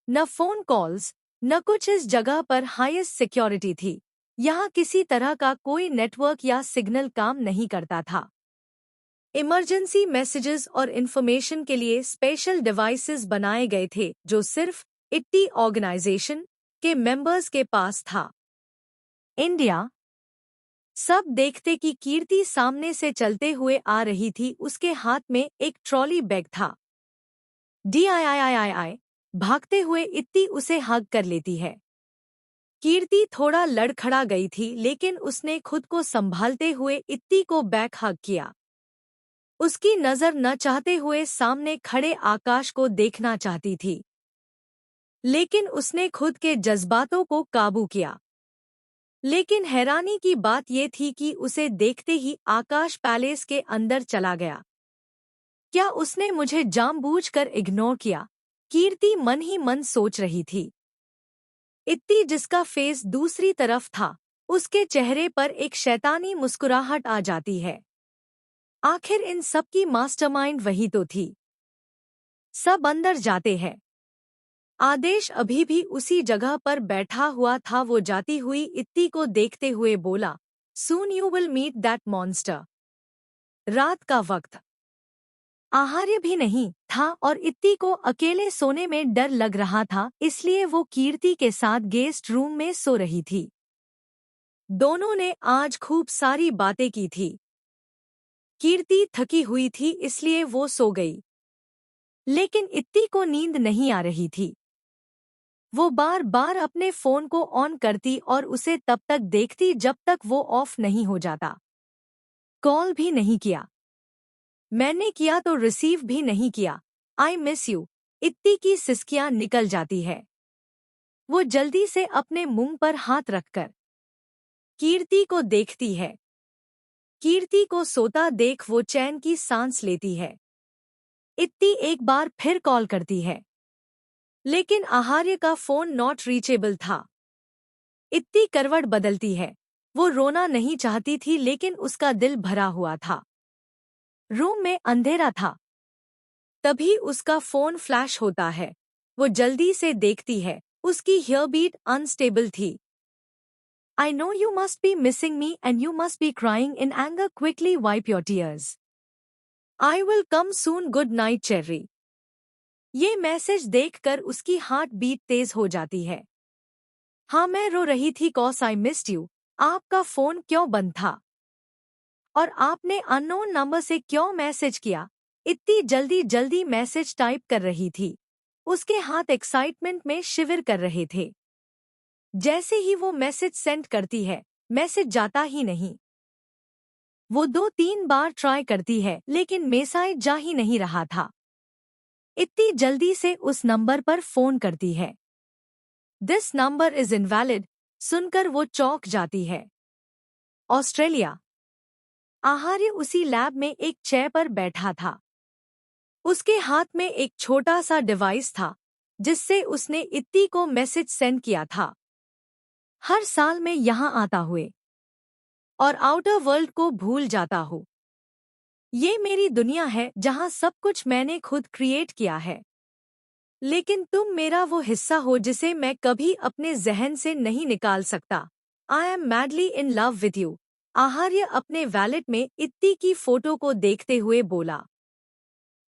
न फोन कॉल्स, न कुछ। इस जगह पर हाईएस्ट सिक्योरिटी थी। यहाँ किसी तरह का कोई नेटवर्क या सिग्नल काम नहीं करता था। इमरजेंसी मैसेजेस और इन्फॉर्मेशन के लिए स्पेशल डिवाइसेस बनाए गए थे, जो सिर्फ इट्टी ऑर्गेनाइजेशन के मेंबर्स के पास था। इंडिया। सब देखते कि कीर्ति सामने से चलते हुए आ रही थी। उसके हाथ में एक ट्रॉली बैग था। DIIIII भागते हुए इत्ती उसे हग कर लेती है। कीर्ति थोड़ा लड़खड़ा गई थी, लेकिन उसने खुद को संभालते हुए इत्ती को बैक हग किया। उसकी नजर न चाहते हुए सामने खड़े आकाश को देखना चाहती थी, लेकिन उसने खुद के जज्बातों को काबू किया। लेकिन हैरानी की बात यह थी कि उसे देखते ही आकाश पैलेस के अंदर चला गया। क्या उसने मुझे जानबूझकर इग्नोर किया? कीर्ति मन ही मन सोच रही थी। इत्ती, जिसका फेस दूसरी तरफ था, उसके चेहरे पर एक शैतानी मुस्कुराहट आ जाती है। आखिर इन सब की मास्टरमाइंड वही तो थी। सब अंदर जाते हैं। आदेश अभी भी उसी जगह पर बैठा हुआ था। वो जाती हुई इत्ती को देखते हुए बोला, soon you will meet that monster. रात का वक्त। आहार्य भी नहीं था और इत्ती को अकेले सोने में डर लग रहा था, इसलिए वो कीर्ति के साथ गेस्ट रूम में सो रही थी। दोनों ने आज खूब सारी बातें की थी। कीर्ति थकी हुई थी इसलिए वो सो गई, लेकिन इत्ती को नींद नहीं आ रही थी। वो बार बार अपने फोन को ऑन करती और उसे तब तक देखती जब तक वो ऑफ नहीं हो जाता। कॉल भी नहीं किया, मैंने किया तो रिसीव भी नहीं किया। I miss you. इत्ती की सिसकियां निकल जाती है। वो जल्दी से अपने मुंह पर हाथ रखकर कीर्ति को देखती है। कीर्ति को सोता देख वो चैन की सांस लेती है। इत्ती एक बार फिर कॉल करती है, लेकिन आहार्य का फोन नॉट रीचेबल था। इत्ती करवट बदलती है। वो रोना नहीं चाहती थी, लेकिन उसका दिल भरा हुआ था। रूम में अंधेरा था। तभी उसका फोन फ्लैश होता है। वो जल्दी से देखती है। उसकी हियरबीट अनस्टेबल थी। I know you must be missing me and you must be crying in anger. Quickly wipe your tears. I will come soon. Good night, Cherry. ये मैसेज देखकर उसकी हार्ट बीट तेज हो जाती है। हाँ, मैं रो रही थी cause I missed you. आपका फोन क्यों बंद था? और आपने अननोन नंबर से क्यों मैसेज किया? इतनी जल्दी जल्दी मैसेज टाइप कर रही थी। उसके हाथ एक्साइटमेंट में शिविर कर रहे थे। जैसे ही वो मैसेज सेंड करती है, मैसेज जाता ही नहीं। वो 2-3 बार ट्राई करती है, लेकिन मैसेज जा ही नहीं रहा था। इतनी जल्दी से उस नंबर पर फोन करती है। दिस नंबर इज इनवैलिड सुनकर वो चौंक जाती है। ऑस्ट्रेलिया। आहार्य उसी लैब में एक चेयर पर बैठा था। उसके हाथ में एक छोटा सा डिवाइस था, जिससे उसने इत्ती को मैसेज सेंड किया था। हर साल मैं यहाँ आता हुए और आउटर वर्ल्ड को भूल जाता हूँ। ये मेरी दुनिया है जहाँ सब कुछ मैंने खुद क्रिएट किया है, लेकिन तुम मेरा वो हिस्सा हो जिसे मैं कभी अपने जहन से नहीं निकाल सकता। I am madly in love with you. Aaharya अपने वैलेट में इत्ती की फोटो को देखते हुए बोला।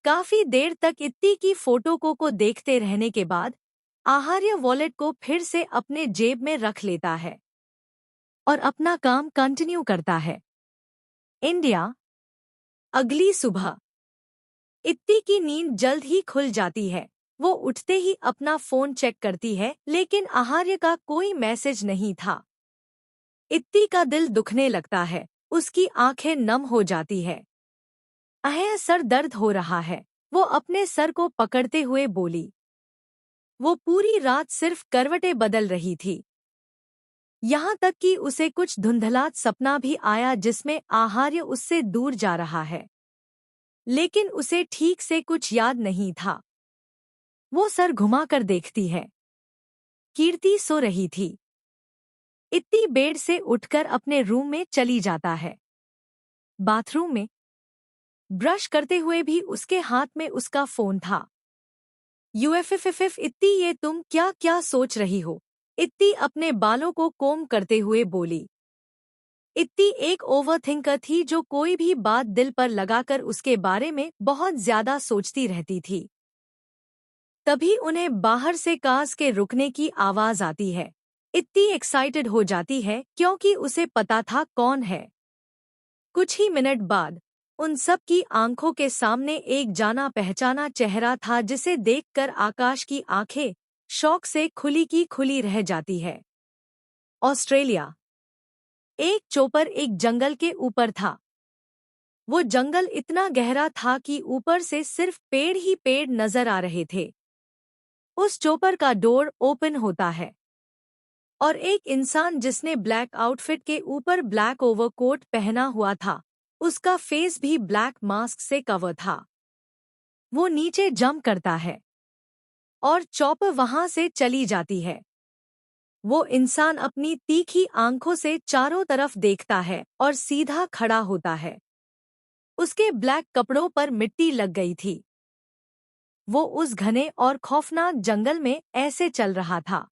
काफी देर तक इत्ती की फोटो को देखते रहने के बाद आहार्य वॉलेट को फिर से अपने जेब में रख लेता है और अपना काम कंटिन्यू करता है। इंडिया। अगली सुबह। इत्ती की नींद जल्द ही खुल जाती है। वो उठते ही अपना फोन चेक करती है, लेकिन आहार्य का कोई मैसेज नहीं था। इत्ती का दिल दुखने लगता है। उसकी आंखें नम हो जाती है। सर दर्द हो रहा है। वो अपने सर को पकड़ते हुए बोली। वो पूरी रात सिर्फ करवटें बदल रही थी। यहाँ तक कि उसे कुछ धुंधलात सपना भी आया जिसमें आहार्य उससे दूर जा रहा है, लेकिन उसे ठीक से कुछ याद नहीं था। वो सर घुमाकर देखती है। कीर्ति सो रही थी। इत्ती बेड से उठकर अपने रूम में चली जाता है। बाथरूम में ब्रश करते हुए भी उसके हाथ में उसका फोन था। यूएफएफएफ। इत्ती, ये तुम क्या क्या सोच रही हो? इत्ती अपने बालों को कोम करते हुए बोली। इत्ती एक ओवरथिंकर थी जो कोई भी बात दिल पर लगाकर उसके बारे में बहुत ज्यादा सोचती रहती थी। तभी उन्हें बाहर से कार के रुकने की आवाज आती है। इत्ती एक्साइटेड हो जाती है क्योंकि उसे पता था कौन है। कुछ ही मिनट बाद उन सब की आंखों के सामने एक जाना पहचाना चेहरा था, जिसे देखकर आकाश की आंखें शौक से खुली की खुली रह जाती है। ऑस्ट्रेलिया। एक चोपर एक जंगल के ऊपर था। वो जंगल इतना गहरा था कि ऊपर से सिर्फ पेड़ ही पेड़ नजर आ रहे थे। उस चोपर का डोर ओपन होता है और एक इंसान जिसने ब्लैक आउटफिट के ऊपर ब्लैक ओवरकोट पहना हुआ था, उसका फेस भी ब्लैक मास्क से कवर था। वो नीचे जंप करता है और चॉपर वहां से चली जाती है। वो इंसान अपनी तीखी आंखों से चारों तरफ देखता है और सीधा खड़ा होता है। उसके ब्लैक कपड़ों पर मिट्टी लग गई थी। वो उस घने और खौफनाक जंगल में ऐसे चल रहा था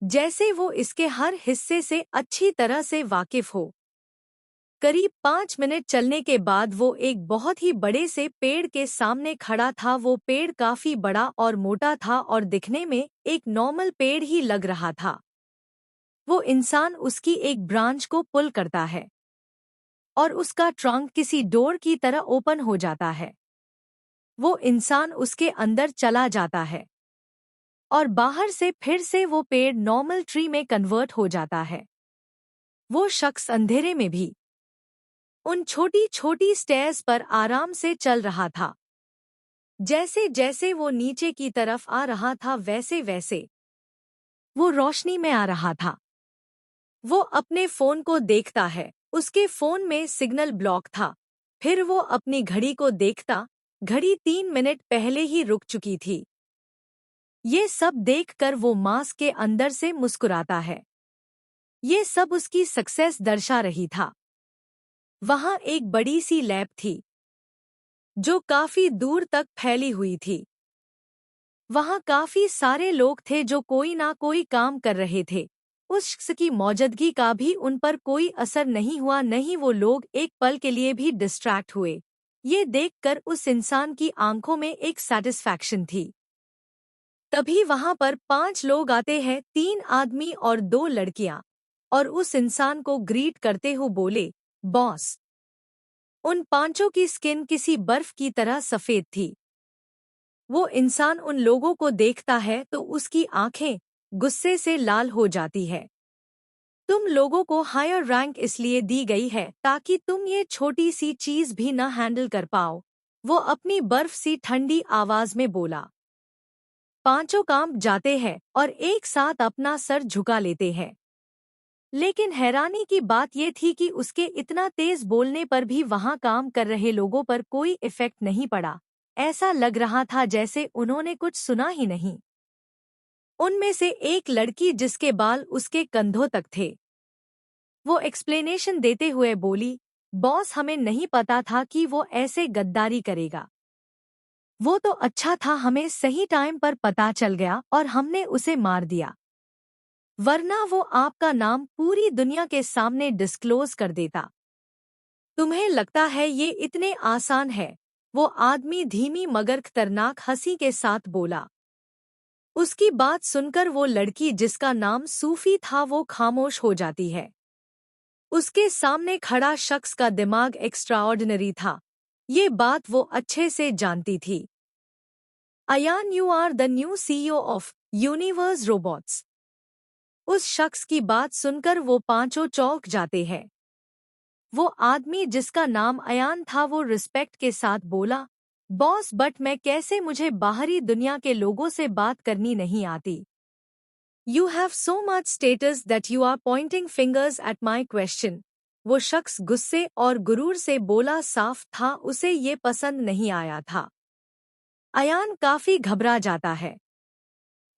जैसे वो इसके हर हिस्से से अच्छी तरह से वाकिफ हो। करीब 5 मिनट चलने के बाद वो एक बहुत ही बड़े से पेड़ के सामने खड़ा था। वो पेड़ काफी बड़ा और मोटा था और दिखने में एक नॉर्मल पेड़ ही लग रहा था। वो इंसान उसकी एक ब्रांच को पुल करता है और उसका ट्रंक किसी डोर की तरह ओपन हो जाता है। वो इंसान उसके अंदर चला जाता है और बाहर से फिर से वो पेड़ नॉर्मल ट्री में कन्वर्ट हो जाता है। वो शख्स अंधेरे में भी उन छोटी छोटी स्टेयर्स पर आराम से चल रहा था। जैसे जैसे वो नीचे की तरफ आ रहा था वैसे वैसे वो रोशनी में आ रहा था। वो अपने फोन को देखता है, उसके फोन में सिग्नल ब्लॉक था। फिर वो अपनी घड़ी को देखता, घड़ी 3 मिनट पहले ही रुक चुकी थी। ये सब देखकर वो मास्क के अंदर से मुस्कुराता है। ये सब उसकी सक्सेस दर्शा रही था। वहां एक बड़ी सी लैब थी जो काफी दूर तक फैली हुई थी। वहां काफी सारे लोग थे जो कोई ना कोई काम कर रहे थे। उस शख्स की मौजूदगी का भी उन पर कोई असर नहीं हुआ, नहीं वो लोग एक पल के लिए भी डिस्ट्रैक्ट हुए। ये देखकर उस इंसान की आंखों में एक सैटिस्फैक्शन थी। तभी वहां पर 5 लोग आते हैं, 3 आदमी और 2 लड़कियां, और उस इंसान को ग्रीट करते हुए बोले, बॉस। उन 5 की स्किन किसी बर्फ की तरह सफेद थी। वो इंसान उन लोगों को देखता है तो उसकी आंखें गुस्से से लाल हो जाती है। तुम लोगों को हायर रैंक इसलिए दी गई है ताकि तुम ये छोटी सी चीज भी न हैंडल कर पाओ, वो अपनी बर्फ सी ठंडी आवाज में बोला। 5 कांप जाते हैं और एक साथ अपना सर झुका लेते हैं। लेकिन हैरानी की बात यह थी कि उसके इतना तेज बोलने पर भी वहां काम कर रहे लोगों पर कोई इफेक्ट नहीं पड़ा। ऐसा लग रहा था जैसे उन्होंने कुछ सुना ही नहीं। उनमें से एक लड़की जिसके बाल उसके कंधों तक थे, वो एक्सप्लेनेशन देते हुए बोली, बॉस हमें नहीं पता था कि वो ऐसे गद्दारी करेगा। वो तो अच्छा था हमें सही टाइम पर पता चल गया और हमने उसे मार दिया, वरना वो आपका नाम पूरी दुनिया के सामने डिस्क्लोज कर देता। तुम्हें लगता है ये इतने आसान है? वो आदमी धीमी मगर खतरनाक हंसी के साथ बोला। उसकी बात सुनकर वो लड़की जिसका नाम सूफी था वो खामोश हो जाती है। उसके सामने खड़ा शख्स का दिमाग एक्स्ट्राऑर्डिनरी था। ये बात वो अच्छे से जानती थी। Ayan, you are the new CEO of Universe Robots. उस शख्स की बात सुनकर वो 5 चौंक जाते हैं। वो आदमी जिसका नाम अयान था वो रिस्पेक्ट के साथ बोला, बॉस बट मैं कैसे, मुझे बाहरी दुनिया के लोगों से बात करनी नहीं आती। You have so much status that you are pointing fingers at my question. वो शख्स गुस्से और गुरूर से बोला, साफ था उसे ये पसंद नहीं आया था। अयान काफी घबरा जाता है।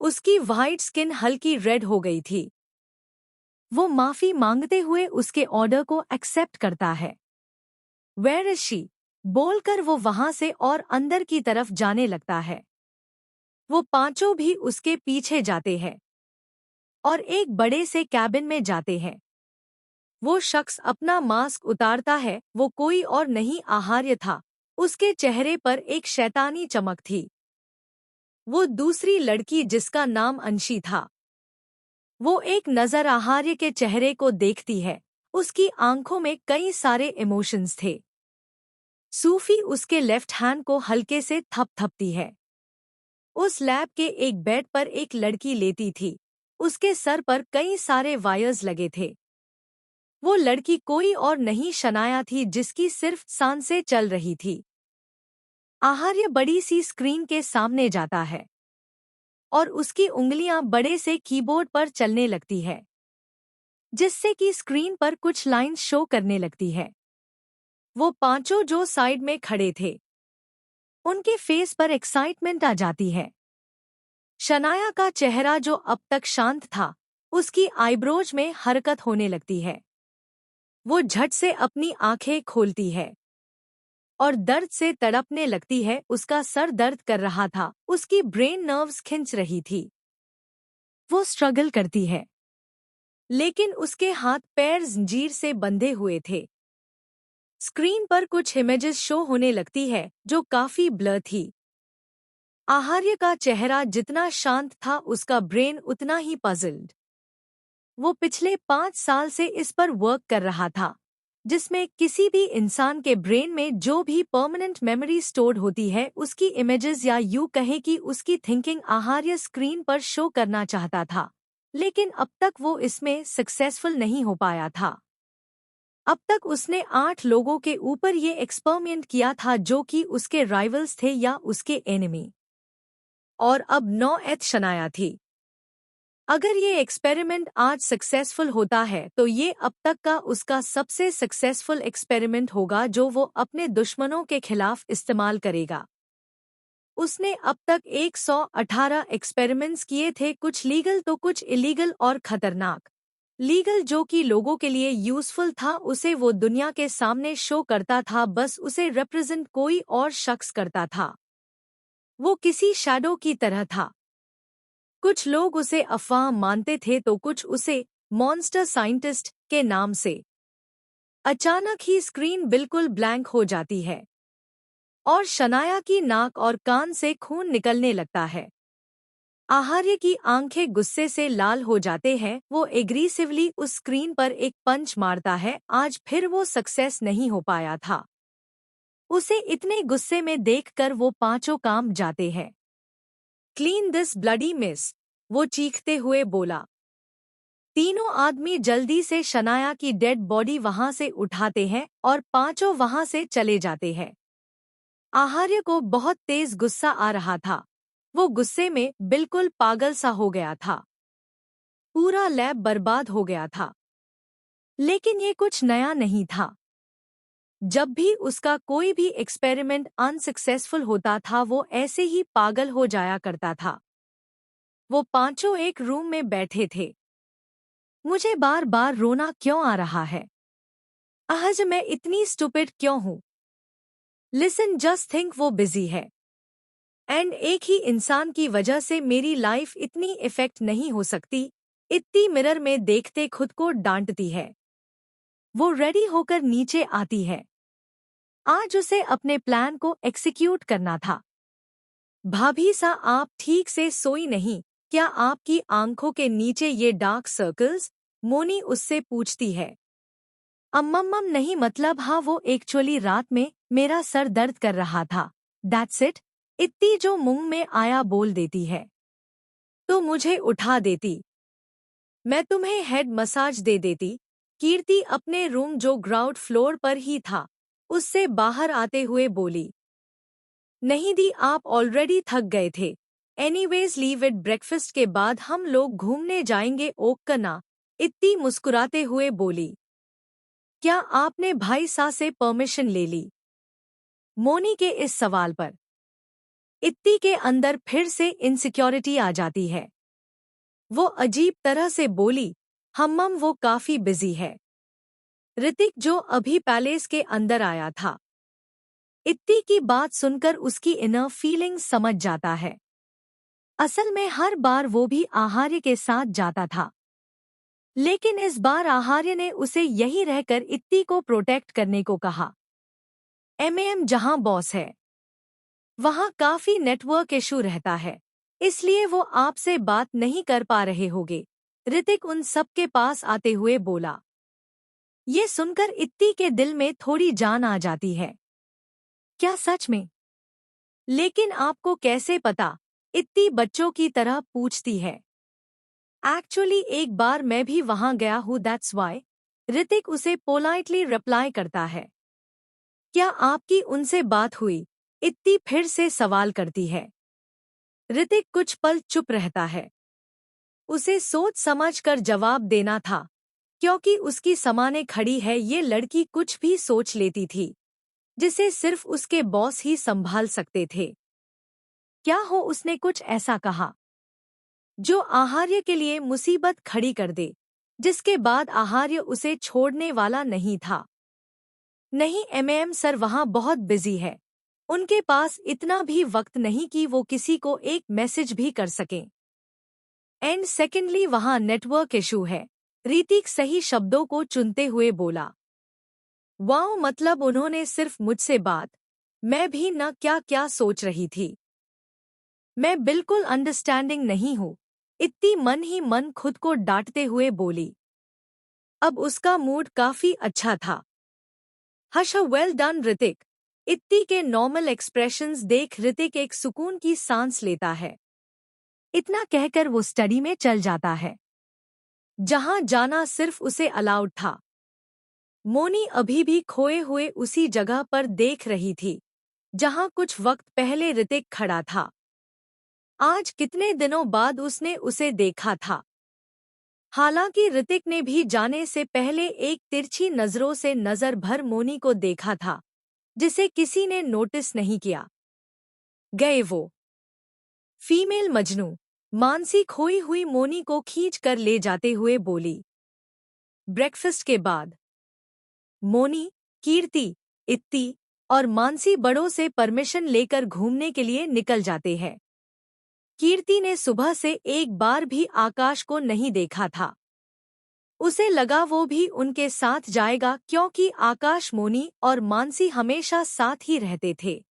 उसकी वाइट स्किन हल्की रेड हो गई थी। वो माफी मांगते हुए उसके ऑर्डर को एक्सेप्ट करता है। वेयर इज शी बोलकर वो वहां से और अंदर की तरफ जाने लगता है। वो 5 भी उसके पीछे जाते हैं और एक बड़े से कैबिन में जाते हैं। वो शख्स अपना मास्क उतारता है। वो कोई और नहीं, आहार्य था। उसके चेहरे पर एक शैतानी चमक थी। वो दूसरी लड़की जिसका नाम अंशी था, वो एक नजर आहार्य के चेहरे को देखती है। उसकी आंखों में कई सारे इमोशंस थे। सूफी उसके लेफ्ट हैंड को हल्के से थपथपती है। उस लैब के एक बेड पर एक लड़की लेटी थी। उसके सर पर कई सारे वायर्स लगे थे। वो लड़की कोई और नहीं, शनाया थी, जिसकी सिर्फ सांसें चल रही थी। आहार्य बड़ी सी स्क्रीन के सामने जाता है और उसकी उंगलियां बड़े से कीबोर्ड पर चलने लगती है, जिससे कि स्क्रीन पर कुछ लाइंस शो करने लगती है। वो 5 जो साइड में खड़े थे, उनके फेस पर एक्साइटमेंट आ जाती है। शनाया का चेहरा जो अब तक शांत था, उसकी आईब्रोज में हरकत होने लगती है। वो झट से अपनी आंखें खोलती है। और दर्द से तड़पने लगती है। उसका सर दर्द कर रहा था, उसकी ब्रेन नर्व्स खिंच रही थी। वो स्ट्रगल करती है, लेकिन उसके हाथ पैर जंजीर से बंधे हुए थे। स्क्रीन पर कुछ इमेजेस शो होने लगती है जो काफी ब्लर थी। आहार्य का चेहरा जितना शांत था, उसका ब्रेन उतना ही पजल्ड। वो पिछले 5 साल से इस पर वर्क कर रहा था, जिसमें किसी भी इंसान के ब्रेन में जो भी परमानेंट मेमोरी स्टोर्ड होती है उसकी इमेजेस, या यूं कहें कि उसकी थिंकिंग, आहार्य स्क्रीन पर शो करना चाहता था। लेकिन अब तक वो इसमें सक्सेसफुल नहीं हो पाया था। अब तक उसने 8 लोगों के ऊपर ये एक्सपेरिमेंट किया था जो कि उसके राइवल्स थे या उसके एनिमी, और अब 9th शनाया थी। अगर ये एक्सपेरिमेंट आज सक्सेसफुल होता है तो ये अब तक का उसका सबसे सक्सेसफुल एक्सपेरिमेंट होगा जो वो अपने दुश्मनों के खिलाफ इस्तेमाल करेगा। उसने अब तक 118 एक्सपेरिमेंट्स किए थे, कुछ लीगल तो कुछ इलीगल और खतरनाक। लीगल जो कि लोगों के लिए यूजफुल था, उसे वो दुनिया के सामने शो करता था, बस उसे रिप्रेजेंट कोई और शख्स करता था। वो किसी शैडो की तरह था। कुछ लोग उसे अफवाह मानते थे तो कुछ उसे मॉन्स्टर साइंटिस्ट के नाम से। अचानक ही स्क्रीन बिल्कुल ब्लैंक हो जाती है और शनाया की नाक और कान से खून निकलने लगता है। आहार्य की आंखें गुस्से से लाल हो जाते हैं। वो एग्रेसिवली उस स्क्रीन पर एक पंच मारता है। आज फिर वो सक्सेस नहीं हो पाया था। उसे इतने गुस्से में देखकर वो पांचों काम जाते हैं। क्लीन दिस ब्लडी मिस, वो चीखते हुए बोला। तीनों आदमी जल्दी से शनाया की डेड बॉडी वहां से उठाते हैं और पांचों वहां से चले जाते हैं। आहार्य को बहुत तेज गुस्सा आ रहा था। वो गुस्से में बिल्कुल पागल सा हो गया था। पूरा लैब बर्बाद हो गया था। लेकिन ये कुछ नया नहीं था। जब भी उसका कोई भी एक्सपेरिमेंट अनसक्सेसफुल होता था वो ऐसे ही पागल हो जाया करता था। वो पांचों एक रूम में बैठे थे। मुझे बार बार रोना क्यों आ रहा है? आज मैं इतनी स्टूपिड क्यों हूँ? लिसन, जस्ट थिंक, वो बिजी है। एंड एक ही इंसान की वजह से मेरी लाइफ इतनी इफेक्ट नहीं हो सकती। इतनी मिरर में देखते खुद को डांटती है। वो रेडी होकर नीचे आती है। आज उसे अपने प्लान को एक्सिक्यूट करना था। भाभी सा, आप ठीक से सोई नहीं क्या? आपकी आंखों के नीचे ये डार्क सर्कल्स? मोनी उससे पूछती है। अम्मम्मम नहीं, मतलब हाँ, वो एक्चुअली रात में मेरा सर दर्द कर रहा था। That's it. इत्ती जो मुंह में आया बोल देती है। तो मुझे उठा देती, मैं तुम्हें हेड मसाज दे देती। कीर्ति अपने रूम जो ग्राउंड फ्लोर पर ही था उससे बाहर आते हुए बोली। नहीं दी, आप ऑलरेडी थक गए थे। एनीवेज लीव इट, ब्रेकफास्ट के बाद हम लोग घूमने जाएंगे। ओक कना, इत्ती मुस्कुराते हुए बोली। क्या आपने भाई सा से परमिशन ले ली? मोनी के इस सवाल पर इत्ती के अंदर फिर से इनसिक्योरिटी आ जाती है। वो अजीब तरह से बोली, हम्मम वो काफी बिजी है। ऋतिक जो अभी पैलेस के अंदर आया था, इत्ती की बात सुनकर उसकी इनर फीलिंग्स समझ जाता है। असल में हर बार वो भी आहार्य के साथ जाता था, लेकिन इस बार आहार्य ने उसे यहीं रहकर इत्ती को प्रोटेक्ट करने को कहा। एमएम जहां बॉस है वहां काफी नेटवर्क इशू रहता है, इसलिए वो आपसे बात नहीं कर पा रहे होंगे। ऋतिक उन सब के पास आते हुए बोला। ये सुनकर इत्ती के दिल में थोड़ी जान आ जाती है। क्या सच में? लेकिन आपको कैसे पता? इत्ती बच्चों की तरह पूछती है। एक्चुअली एक बार मैं भी वहां गया हूँ, दैट्स वाई। ऋतिक उसे पोलाइटली रिप्लाई करता है। क्या आपकी उनसे बात हुई? इत्ती फिर से सवाल करती है। ऋतिक कुछ पल चुप रहता है। उसे सोच समझ कर जवाब देना था, क्योंकि उसकी सामने खड़ी है ये लड़की कुछ भी सोच लेती थी, जिसे सिर्फ उसके बॉस ही संभाल सकते थे। क्या हो उसने कुछ ऐसा कहा जो आहार्य के लिए मुसीबत खड़ी कर दे, जिसके बाद आहार्य उसे छोड़ने वाला नहीं था। नहीं एमएम सर, वहाँ बहुत बिजी है। उनके पास इतना भी वक्त नहीं कि वो किसी को एक मैसेज भी कर सकें। एंड सेकेंडली वहाँ नेटवर्क इशू है। ऋतिक सही शब्दों को चुनते हुए बोला। वाओ, मतलब उन्होंने सिर्फ मुझसे बात। मैं भी न क्या क्या सोच रही थी। मैं बिल्कुल अंडरस्टैंडिंग नहीं हूँ, इतनी मन ही मन खुद को डांटते हुए बोली। अब उसका मूड काफी अच्छा था। Hush, well done Hrithik. इत्ती के नॉर्मल एक्सप्रेशंस देख ऋतिक एक सुकून की सांस लेता है। इतना कहकर वो स्टडी में चल जाता है, जहां जाना सिर्फ उसे अलाउड था। मोनी अभी भी खोए हुए उसी जगह पर देख रही थी, जहां कुछ वक्त पहले ऋतिक खड़ा था। आज कितने दिनों बाद उसने उसे देखा था। हालांकि ऋतिक ने भी जाने से पहले एक तिरछी नजरों से नजर भर मोनी को देखा था, जिसे किसी ने नोटिस नहीं किया। गए वो फीमेल मजनू, मानसी खोई हुई मोनी को खींच कर ले जाते हुए बोली। ब्रेकफास्ट के बाद मोनी, कीर्ति, इत्ती और मानसी बड़ों से परमिशन लेकर घूमने के लिए निकल जाते हैं। कीर्ति ने सुबह से एक बार भी आकाश को नहीं देखा था। उसे लगा वो भी उनके साथ जाएगा, क्योंकि आकाश, मोनी और मानसी हमेशा साथ ही रहते थे।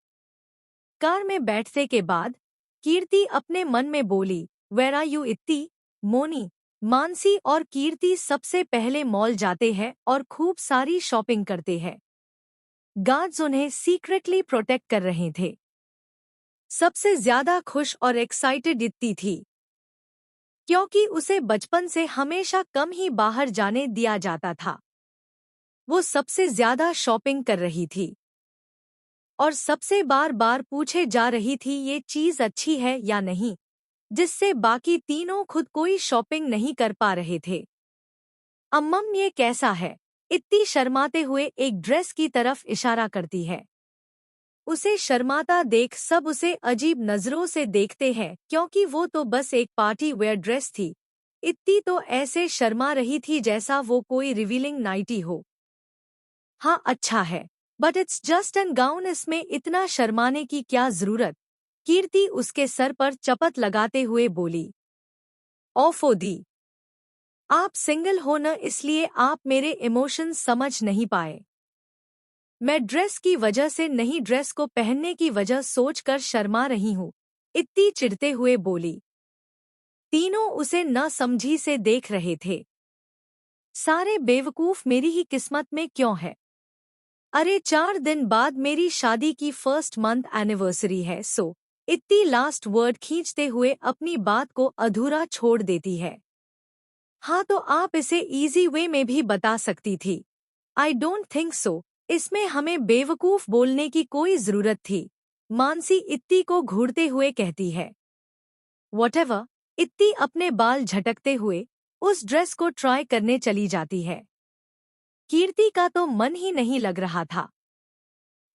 कार में बैठने के बाद कीर्ति अपने मन में बोली, वेयर आर यू इत्ती? मोनी, मानसी और कीर्ति सबसे पहले मॉल जाते हैं और खूब सारी शॉपिंग करते हैं। गार्ड्स उन्हें सीक्रेटली प्रोटेक्ट कर रहे थे। सबसे ज्यादा खुश और एक्साइटेड इत्ती थी, क्योंकि उसे बचपन से हमेशा कम ही बाहर जाने दिया जाता था। वो सबसे ज्यादा शॉपिंग कर रही थी और सबसे बार बार पूछे जा रही थी ये चीज अच्छी है या नहीं, जिससे बाकी तीनों खुद कोई शॉपिंग नहीं कर पा रहे थे। अम्मम, ये कैसा है? इत्ती शर्माते हुए एक ड्रेस की तरफ इशारा करती है। उसे शर्माता देख सब उसे अजीब नजरों से देखते हैं, क्योंकि वो तो बस एक पार्टी वेयर ड्रेस थी। इत्ती तो ऐसे शर्मा रही थी जैसा वो कोई रिवीलिंग नाइटी हो। हाँ अच्छा है, but it's just an gown, इसमें इतना शर्माने की क्या जरूरत? कीर्ति उसके सर पर चपत लगाते हुए बोली। ओफो दी, आप सिंगल हो न, इसलिए आप मेरे इमोशंस समझ नहीं पाए। मैं ड्रेस की वजह से नहीं, ड्रेस को पहनने की वजह सोचकर शर्मा रही हूँ, इत्ती चिढ़ते हुए बोली। तीनों उसे न समझी से देख रहे थे। सारे बेवकूफ, मेरी ही किस्मत में क्यों है? अरे 4 दिन बाद मेरी शादी की फर्स्ट मंथ एनिवर्सरी है, सो इत्ती लास्ट वर्ड खींचते हुए अपनी बात को अधूरा छोड़ देती है। हाँ तो आप इसे इजी वे में भी बता सकती थी। आई डोंट थिंक सो, इसमें हमें बेवकूफ बोलने की कोई जरूरत थी, मानसी इत्ती को घूरते हुए कहती है। व्हाटएवर, इत्ती अपने बाल झटकते हुए उस ड्रेस को ट्राई करने चली जाती है। कीर्ति का तो मन ही नहीं लग रहा था।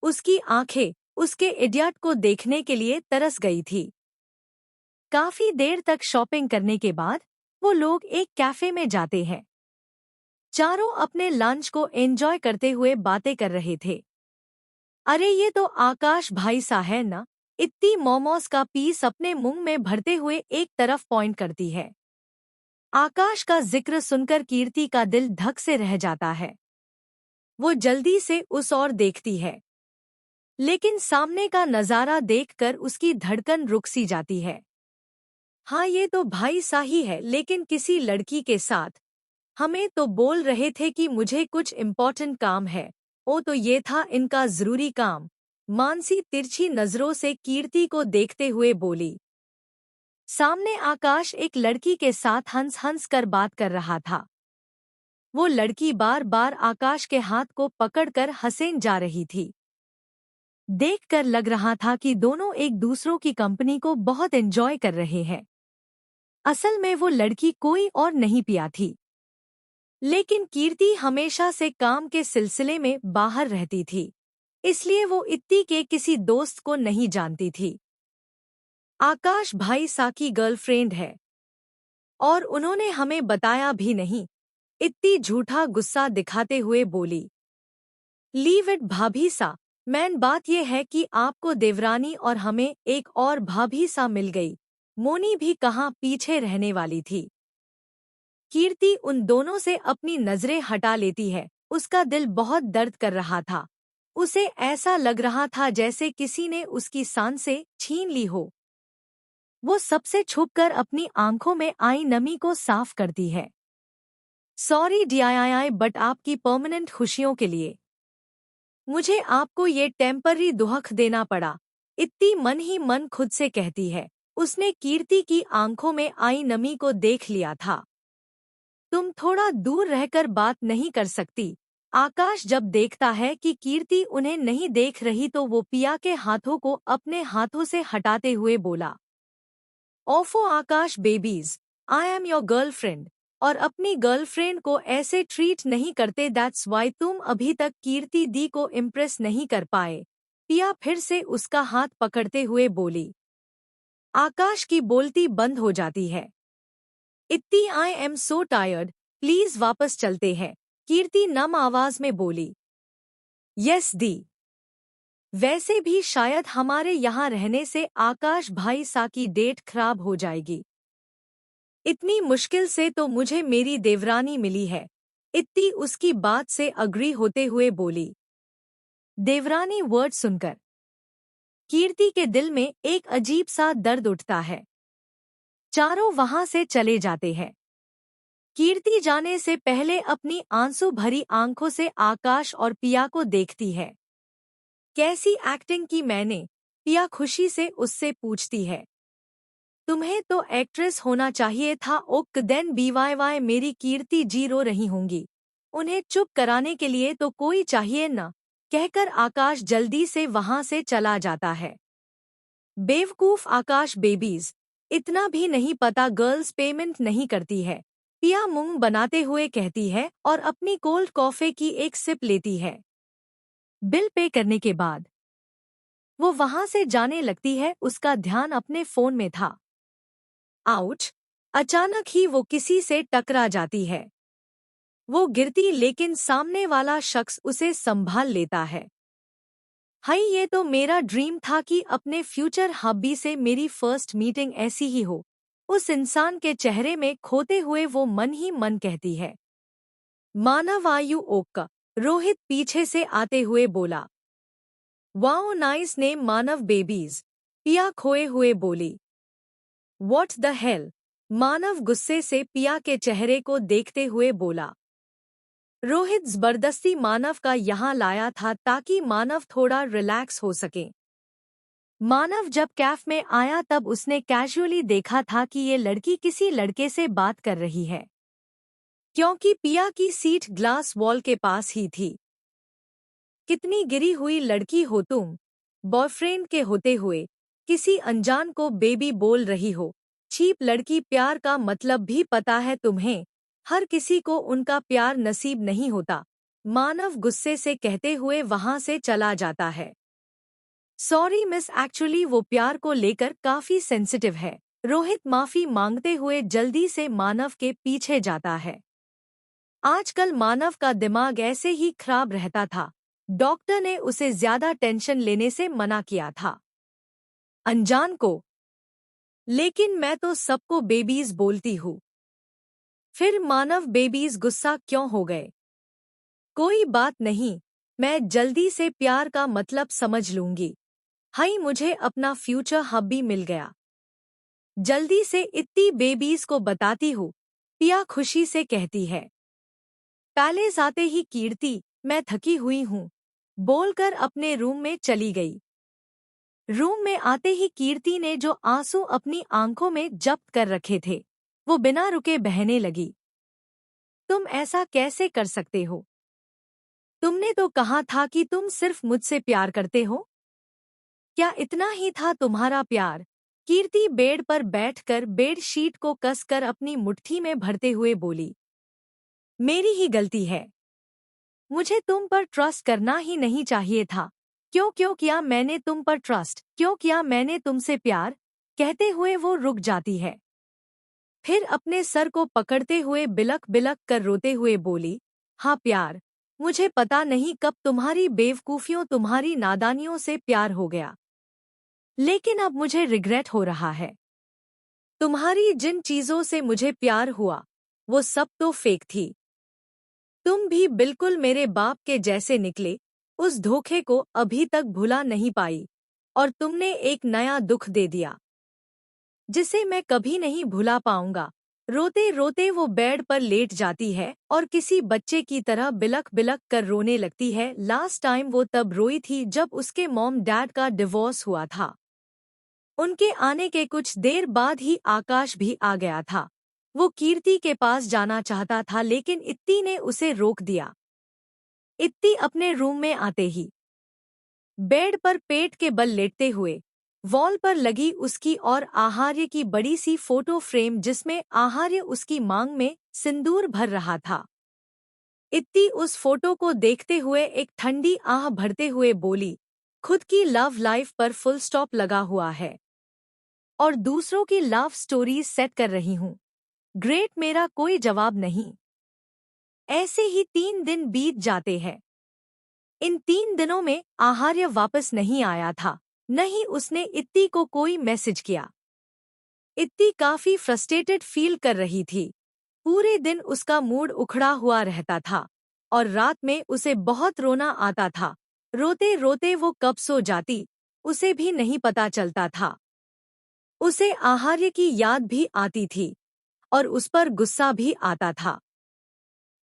उसकी आंखें उसके इडियट को देखने के लिए तरस गई थी। काफी देर तक शॉपिंग करने के बाद वो लोग एक कैफे में जाते हैं। चारों अपने लंच को एंजॉय करते हुए बातें कर रहे थे। अरे ये तो आकाश भाई सा है ना? इत्ती मोमोज का पीस अपने मुंह में भरते हुए एक तरफ पॉइंट करती है। आकाश का जिक्र सुनकर कीर्ति का दिल धक से रह जाता है। वो जल्दी से उस ओर देखती है, लेकिन सामने का नजारा देखकर उसकी धड़कन रुक सी जाती है। हाँ ये तो भाई सा ही है, लेकिन किसी लड़की के साथ। हमें तो बोल रहे थे कि मुझे कुछ इम्पोर्टेंट काम है। ओ तो ये था इनका जरूरी काम, मानसी तिरछी नजरों से कीर्ति को देखते हुए बोली। सामने आकाश एक लड़की के साथ हंस हंस कर बात कर रहा था। वो लड़की बार बार आकाश के हाथ को पकड़कर हंसेन जा रही थी। देखकर लग रहा था कि दोनों एक दूसरों की कंपनी को बहुत एंजॉय कर रहे हैं। असल में वो लड़की कोई और नहीं पिया थी, लेकिन कीर्ति हमेशा से काम के सिलसिले में बाहर रहती थी, इसलिए वो इत्ती के किसी दोस्त को नहीं जानती थी। आकाश भाई सा की गर्लफ्रेंड है और उन्होंने हमें बताया भी नहीं, इत्ती झूठा गुस्सा दिखाते हुए बोली। लीव इट भाभी सा। मैन बात ये है कि आपको देवरानी और हमें एक और भाभी सा मिल गई। मोनी भी कहाँ पीछे रहने वाली थी। कीर्ति उन दोनों से अपनी नजरें हटा लेती है। उसका दिल बहुत दर्द कर रहा था। उसे ऐसा लग रहा था जैसे किसी ने उसकी सांसें छीन ली हो। वो सबसे छुपकर अपनी आंखों में आई नमी को साफ करती है। सॉरी डीआईआई, बट आपकी परमानेंट खुशियों के लिए मुझे आपको ये टेम्पररी दुहक देना पड़ा। इतनी मन ही मन खुद से कहती है। उसने कीर्ति की आंखों में आई नमी को देख लिया था। तुम थोड़ा दूर रहकर बात नहीं कर सकती? आकाश जब देखता है कि कीर्ति उन्हें नहीं देख रही तो वो पिया के हाथों को अपने हाथों से हटाते हुए बोला, ओफो Akash babies, I am your girlfriend, और अपनी गर्लफ्रेंड को ऐसे ट्रीट नहीं करते। दैट्स वाई तुम अभी तक कीर्ति दी को इम्प्रेस नहीं कर पाए। पिया फिर से उसका हाथ पकड़ते हुए बोली। आकाश की बोलती बंद हो जाती है। इत्ती, I am so tired, please वापस चलते हैं, कीर्ति नम आवाज में बोली। यस दी। वैसे भी शायद हमारे यहाँ रहने से आकाश भाई सा की डेट खराब हो जाएगी। इतनी मुश्किल से तो मुझे मेरी देवरानी मिली है। इत्ती उसकी बात से अग्री होते हुए बोली। देवरानी वर्ड सुनकर कीर्ति के दिल में एक अजीब सा दर्द उठता है। चारों वहां से चले जाते हैं। कीर्ति जाने से पहले अपनी आंसू भरी आंखों से आकाश और पिया को देखती है। कैसी एक्टिंग की मैंने? पिया खुशी से उससे पूछती है। तुम्हें तो एक्ट्रेस होना चाहिए था। ओक देन बीवाईवाई, मेरी कीर्ति जी रो रही होंगी। उन्हें चुप कराने के लिए तो कोई चाहिए न, कहकर आकाश जल्दी से वहां से चला जाता है। बेवकूफ आकाश बेबीज, इतना भी नहीं पता गर्ल्स पेमेंट नहीं करती है, पिया मुंह बनाते हुए कहती है और अपनी कोल्ड कॉफी की एक सिप लेती है। बिल पे करने के बाद वो वहां से जाने लगती है। उसका ध्यान अपने फोन में था। आउच! अचानक ही वो किसी से टकरा जाती है। वो गिरती लेकिन सामने वाला शख्स उसे संभाल लेता है। हाय, ये तो मेरा ड्रीम था कि अपने फ्यूचर हब्बी से मेरी फर्स्ट मीटिंग ऐसी ही हो। उस इंसान के चेहरे में खोते हुए वो मन ही मन कहती है। मानव आयु ओक्का, रोहित पीछे से आते हुए बोला। वाओ नाइस नेम मानव बेबीज, पिया खोए हुए बोली। व्हाट द हेल, मानव गुस्से से पिया के चेहरे को देखते हुए बोला। रोहित जबरदस्ती मानव का यहाँ लाया था ताकि मानव थोड़ा रिलैक्स हो सके। मानव जब कैफ में आया तब उसने कैजुअली देखा था कि ये लड़की किसी लड़के से बात कर रही है, क्योंकि पिया की सीट ग्लास वॉल के पास ही थी। कितनी गिरी हुई लड़की हो तुम, बॉयफ्रेंड के होते हुए किसी अनजान को बेबी बोल रही हो। चीप लड़की, प्यार का मतलब भी पता है तुम्हें? हर किसी को उनका प्यार नसीब नहीं होता, मानव गुस्से से कहते हुए वहां से चला जाता है। सॉरी मिस, एक्चुअली वो प्यार को लेकर काफी सेंसिटिव है। रोहित माफी मांगते हुए जल्दी से मानव के पीछे जाता है। आजकल मानव का दिमाग ऐसे ही खराब रहता था। डॉक्टर ने उसे ज्यादा टेंशन लेने से मना किया था। अनजान को, लेकिन मैं तो सबको बेबीज बोलती हूँ। फिर मानव बेबीज गुस्सा क्यों हो गए? कोई बात नहीं, मैं जल्दी से प्यार का मतलब समझ लूंगी। हाय, मुझे अपना फ्यूचर हब्बी मिल गया। जल्दी से इतनी बेबीज को बताती हूँ, पिया खुशी से कहती है। पैलेस आते ही कीर्ति, मैं थकी हुई हूँ, बोलकर अपने रूम में चली गई। रूम में आते ही कीर्ति ने जो आंसू अपनी आंखों में जब्त कर रखे थे, वो बिना रुके बहने लगी। तुम ऐसा कैसे कर सकते हो? तुमने तो कहा था कि तुम सिर्फ मुझसे प्यार करते हो। क्या इतना ही था तुम्हारा प्यार? कीर्ति बेड पर बैठकर बेड शीट को कसकर अपनी मुट्ठी में भरते हुए बोली। मेरी ही गलती है। मुझे तुम पर ट्रस्ट करना ही नहीं चाहिए था। क्यों किया मैंने तुम पर ट्रस्ट? क्यों किया मैंने तुमसे प्यार? कहते हुए वो रुक जाती है। फिर अपने सर को पकड़ते हुए बिलक बिलक कर रोते हुए बोली, हाँ प्यार, मुझे पता नहीं कब तुम्हारी बेवकूफियों तुम्हारी नादानियों से प्यार हो गया, लेकिन अब मुझे रिग्रेट हो रहा है। तुम्हारी जिन चीजों से मुझे प्यार हुआ वो सब तो फेक थी। तुम भी बिल्कुल मेरे बाप के जैसे निकले। उस धोखे को अभी तक भुला नहीं पाई और तुमने एक नया दुख दे दिया जिसे मैं कभी नहीं भुला पाऊंगा। रोते रोते वो बेड पर लेट जाती है और किसी बच्चे की तरह बिलख बिलख कर रोने लगती है। लास्ट टाइम वो तब रोई थी जब उसके मॉम डैड का डिवोर्स हुआ था। उनके आने के कुछ देर बाद ही आकाश भी आ गया था। वो कीर्ति के पास जाना चाहता था लेकिन इत्ती ने उसे रोक दिया। इत्ती अपने रूम में आते ही बेड पर पेट के बल लेटते हुए वॉल पर लगी उसकी और आहार्य की बड़ी सी फोटो फ्रेम जिसमें आहार्य उसकी मांग में सिंदूर भर रहा था। इत्ती उस फोटो को देखते हुए एक ठंडी आह भरते हुए बोली, खुद की लव लाइफ पर फुल स्टॉप लगा हुआ है और दूसरों की लव स्टोरीज सेट कर रही हूँ। ग्रेट, मेरा कोई जवाब नहीं। ऐसे ही 3 दिन बीत जाते हैं। इन 3 दिनों में आहार्य वापस नहीं आया था, न ही उसने इत्ती को कोई मैसेज किया। इत्ती काफी फ्रस्ट्रेटेड फील कर रही थी। पूरे दिन उसका मूड उखड़ा हुआ रहता था और रात में उसे बहुत रोना आता था। रोते रोते वो कब सो जाती उसे भी नहीं पता चलता था। उसे आहार्य की याद भी आती थी और उस पर गुस्सा भी आता था।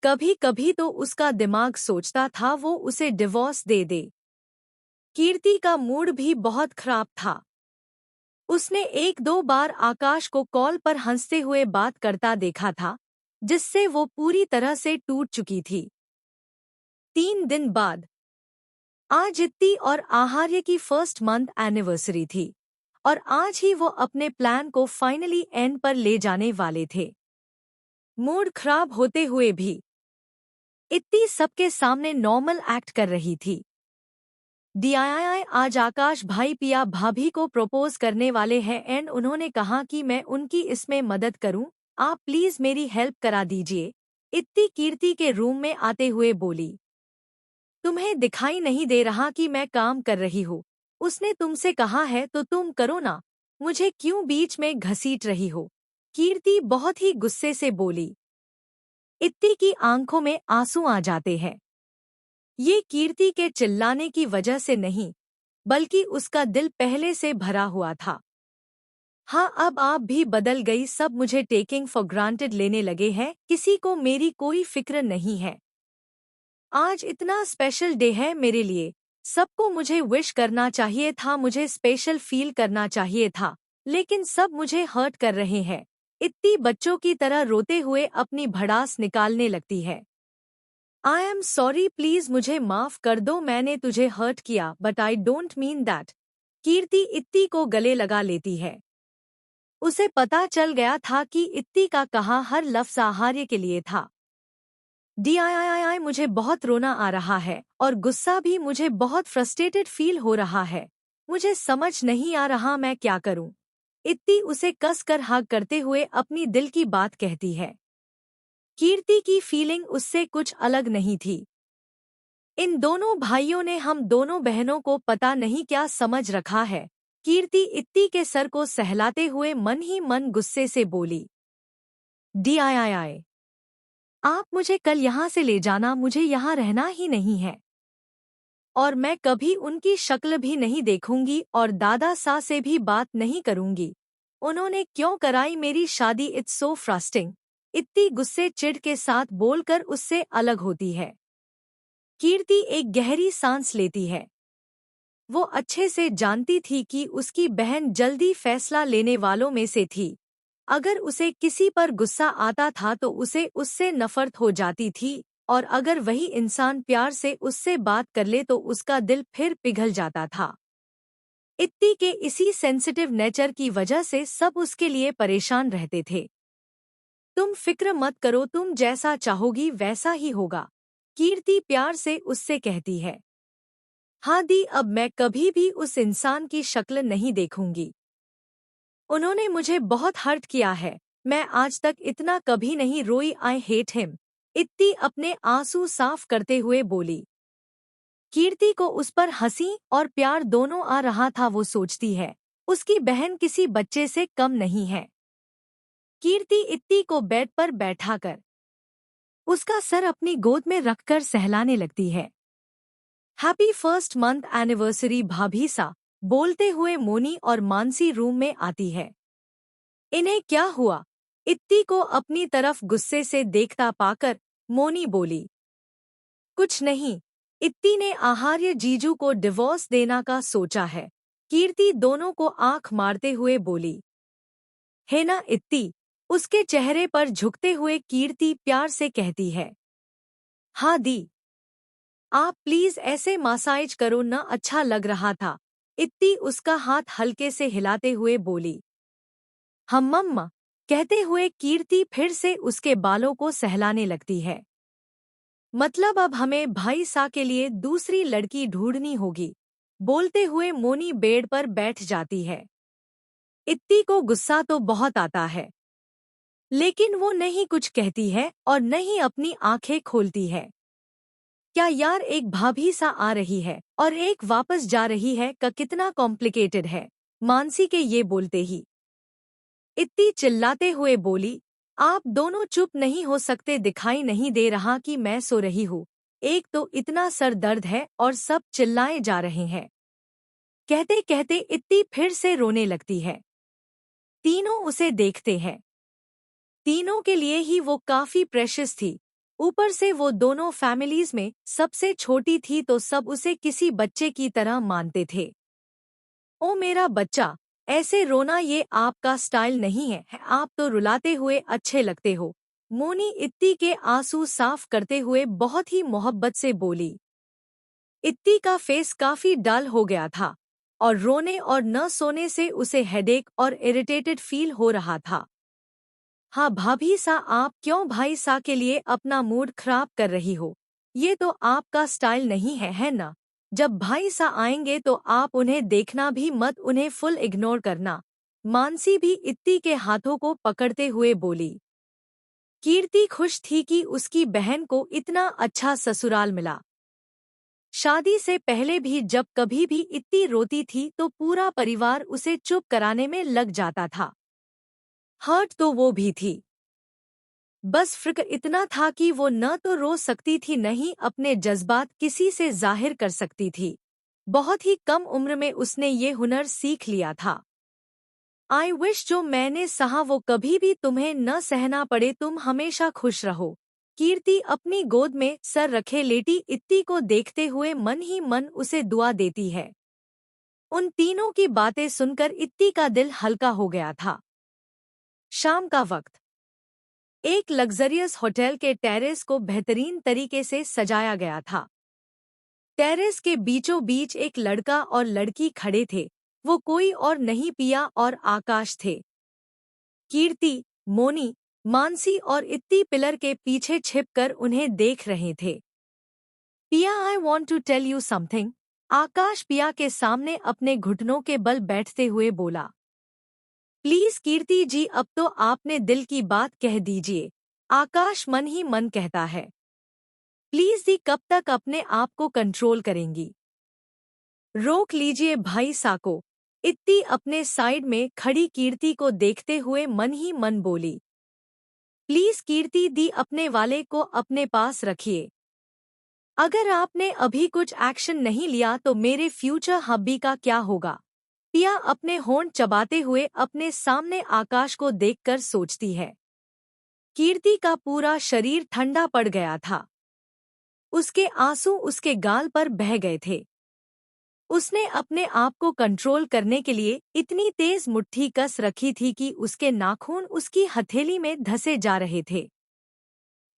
कभी कभी तो उसका दिमाग सोचता था वो उसे डिवोर्स दे दे। कीर्ति का मूड भी बहुत खराब था। उसने 1-2 बार आकाश को कॉल पर हंसते हुए बात करता देखा था, जिससे वो पूरी तरह से टूट चुकी थी। 3 दिन बाद आज इत्ती और आहार्य की फर्स्ट मंथ एनिवर्सरी थी और आज ही वो अपने प्लान को फाइनली एंड पर ले जाने वाले थे। मूड खराब होते हुए भी इत्ती सबके सामने नॉर्मल एक्ट कर रही थी। डीआईआई आज आकाश भाई पिया भाभी को प्रपोज करने वाले हैं एंड उन्होंने कहा कि मैं उनकी इसमें मदद करूं, आप प्लीज मेरी हेल्प करा दीजिए। इत्ती कीर्ति के रूम में आते हुए बोली, तुम्हें दिखाई नहीं दे रहा कि मैं काम कर रही हूँ? उसने तुमसे कहा है तो तुम करो ना, मुझे क्यों बीच में घसीट रही हो? कीर्ति बहुत ही गुस्से से बोली। इत्ती की आंखों में आंसू आ जाते हैं। ये कीर्ति के चिल्लाने की वजह से नहीं, बल्कि उसका दिल पहले से भरा हुआ था। हाँ, अब आप भी बदल गई, सब मुझे टेकिंग फॉर ग्रांटेड लेने लगे हैं, किसी को मेरी कोई फिक्र नहीं है। आज इतना स्पेशल डे है मेरे लिए, सबको मुझे विश करना चाहिए था, मुझे स्पेशल फील करना चाहिए था, लेकिन सब मुझे हर्ट कर रहे हैं। इतनी बच्चों की तरह रोते हुए अपनी भड़ास निकालने लगती है। आई एम सॉरी, प्लीज मुझे माफ कर दो, मैंने तुझे हर्ट किया but I don't mean that. Kirti Itti को गले लगा लेती है। उसे पता चल गया था कि इत्ती का कहा हर लफ्ज आहार्य के लिए था। डीआईआईआई मुझे बहुत रोना आ रहा है और गुस्सा भी, मुझे बहुत फ्रस्ट्रेटेड फील हो रहा है, मुझे समझ नहीं आ रहा मैं क्या करूं। इत्ती उसे कस कर हग करते हुए अपनी दिल की बात कहती है। कीर्ति की फीलिंग उससे कुछ अलग नहीं थी। इन दोनों भाइयों ने हम दोनों बहनों को पता नहीं क्या समझ रखा है। कीर्ति इत्ती के सर को सहलाते हुए मन ही मन गुस्से से बोली, डीआईआईआई आप मुझे कल यहाँ से ले जाना, मुझे यहाँ रहना ही नहीं है और मैं कभी उनकी शक्ल भी नहीं देखूंगी और दादा सा से भी बात नहीं करूंगी। उन्होंने क्यों कराई मेरी शादी, इट्स सो फ्रस्ट्रिंग। इतनी गुस्से चिढ़ के साथ बोलकर उससे अलग होती है। कीर्ति एक गहरी सांस लेती है। वो अच्छे से जानती थी कि उसकी बहन जल्दी फैसला लेने वालों में से थी। अगर उसे किसी पर गुस्सा आता था तो उसे उससे नफरत हो जाती थी और अगर वही इंसान प्यार से उससे बात कर ले तो उसका दिल फिर पिघल जाता था। इत्ती के इसी सेंसिटिव नेचर की वजह से सब उसके लिए परेशान रहते थे। तुम फिक्र मत करो, तुम जैसा चाहोगी वैसा ही होगा, कीर्ति प्यार से उससे कहती है। हाँ दी, अब मैं कभी भी उस इंसान की शक्ल नहीं देखूंगी। उन्होंने मुझे बहुत हर्ट किया है, मैं आज तक इतना कभी नहीं रोई। I hate him. इत्ती अपने आंसू साफ करते हुए बोली। कीर्ति को उस पर हंसी और प्यार दोनों आ रहा था। वो सोचती है उसकी बहन किसी बच्चे से कम नहीं है। कीर्ति इत्ती को बेड पर बैठाकर उसका सर अपनी गोद में रखकर सहलाने लगती है। हैप्पी फर्स्ट मंथ एनिवर्सरी भाभी सा, बोलते हुए मोनी और मानसी रूम में आती है। इन्हें क्या हुआ? इत्ती को अपनी तरफ गुस्से से देखता पाकर मोनी बोली। कुछ नहीं, इत्ती ने आहार्य जीजू को डिवोर्स देना का सोचा है। कीर्ति दोनों को आंख मारते हुए बोली। है ना इत्ती? उसके चेहरे पर झुकते हुए कीर्ति प्यार से कहती है। हाँ दी। आप प्लीज ऐसे मसाज करो न, अच्छा लग रहा था। इत्ती उसका हाथ हल्के से हिलाते हुए बोली। मम्मा, कहते हुए कीर्ति फिर से उसके बालों को सहलाने लगती है। मतलब अब हमें भाई सा के लिए दूसरी लड़की ढूंढनी होगी, बोलते हुए मोनी बेड पर बैठ जाती है। इत्ती को गुस्सा तो बहुत आता है, लेकिन वो नहीं कुछ कहती है और न ही अपनी आंखें खोलती है। क्या यार, एक भाभी सा आ रही है और एक वापस जा रही है का कितना कॉम्प्लिकेटेड है। मानसी के ये बोलते ही इत्ती चिल्लाते हुए बोली। आप दोनों चुप नहीं हो सकते? दिखाई नहीं दे रहा कि मैं सो रही हूँ? एक तो इतना सर दर्द है और सब चिल्लाए जा रहे हैं। कहते कहते इत्ती फिर से रोने लगती है। तीनों उसे देखते हैं। तीनों के लिए ही वो काफी प्रेशियस थी। ऊपर से वो दोनों फैमिलीज में सबसे छोटी थी तो सब उसे किसी बच्चे की तरह मानते थे। ओ मेरा बच्चा, ऐसे रोना ये आपका स्टाइल नहीं है, आप तो रुलाते हुए अच्छे लगते हो। मोनी इत्ती के आंसू साफ करते हुए बहुत ही मोहब्बत से बोली। इत्ती का फेस काफी डल हो गया था और रोने और न सोने से उसे हेडेक और इरिटेटेड फील हो रहा था। हाँ भाभी सा, आप क्यों भाई सा के लिए अपना मूड खराब कर रही हो? ये तो आपका स्टाइल नहीं है, है ना? जब भाई सा आएंगे तो आप उन्हें देखना भी मत, उन्हें फुल इग्नोर करना। मानसी भी इत्ती के हाथों को पकड़ते हुए बोली। कीर्ति खुश थी कि उसकी बहन को इतना अच्छा ससुराल मिला। शादी से पहले भी जब कभी भी इत्ती रोती थी तो पूरा परिवार उसे चुप कराने में लग जाता था। हर्ट तो वो भी थी, बस फ़र्क इतना था कि वो न तो रो सकती थी न ही अपने जज्बात किसी से जाहिर कर सकती थी। बहुत ही कम उम्र में उसने ये हुनर सीख लिया था। आई विश जो मैंने सहा वो कभी भी तुम्हें न सहना पड़े, तुम हमेशा खुश रहो। कीर्ति अपनी गोद में सर रखे लेटी इत्ती को देखते हुए मन ही मन उसे दुआ देती है। उन तीनों की बातें सुनकर इत्ती का दिल हल्का हो गया था। शाम का वक्त एक लग्जरियस होटल के टेरेस को बेहतरीन तरीके से सजाया गया था। टेरेस के बीचों बीच एक लड़का और लड़की खड़े थे। वो कोई और नहीं, पिया और आकाश थे। कीर्ति, मोनी, मानसी और इत्ती पिलर के पीछे छिपकर उन्हें देख रहे थे। Piya, I want to tell you something. Akash Piya के सामने अपने घुटनों के बल बैठते हुए बोला। प्लीज कीर्ति जी, अब तो आपने दिल की बात कह दीजिए। आकाश मन ही मन कहता है। प्लीज दी, कब तक अपने आप को कंट्रोल करेंगी? रोक लीजिए भाई साको। इत्ती अपने साइड में खड़ी कीर्ति को देखते हुए मन ही मन बोली। प्लीज कीर्ति दी, अपने वाले को अपने पास रखिए। अगर आपने अभी कुछ एक्शन नहीं लिया तो मेरे फ्यूचर हब्बी का क्या होगा? पिया अपने होंठ चबाते हुए अपने सामने आकाश को देखकर सोचती है। कीर्ति का पूरा शरीर ठंडा पड़ गया था। उसके आंसू उसके गाल पर बह गए थे। उसने अपने आप को कंट्रोल करने के लिए इतनी तेज मुट्ठी कस रखी थी कि उसके नाखून उसकी हथेली में धंसे जा रहे थे।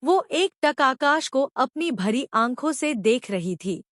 वो एक टक आकाश को अपनी भरी आंखों से देख रही थी।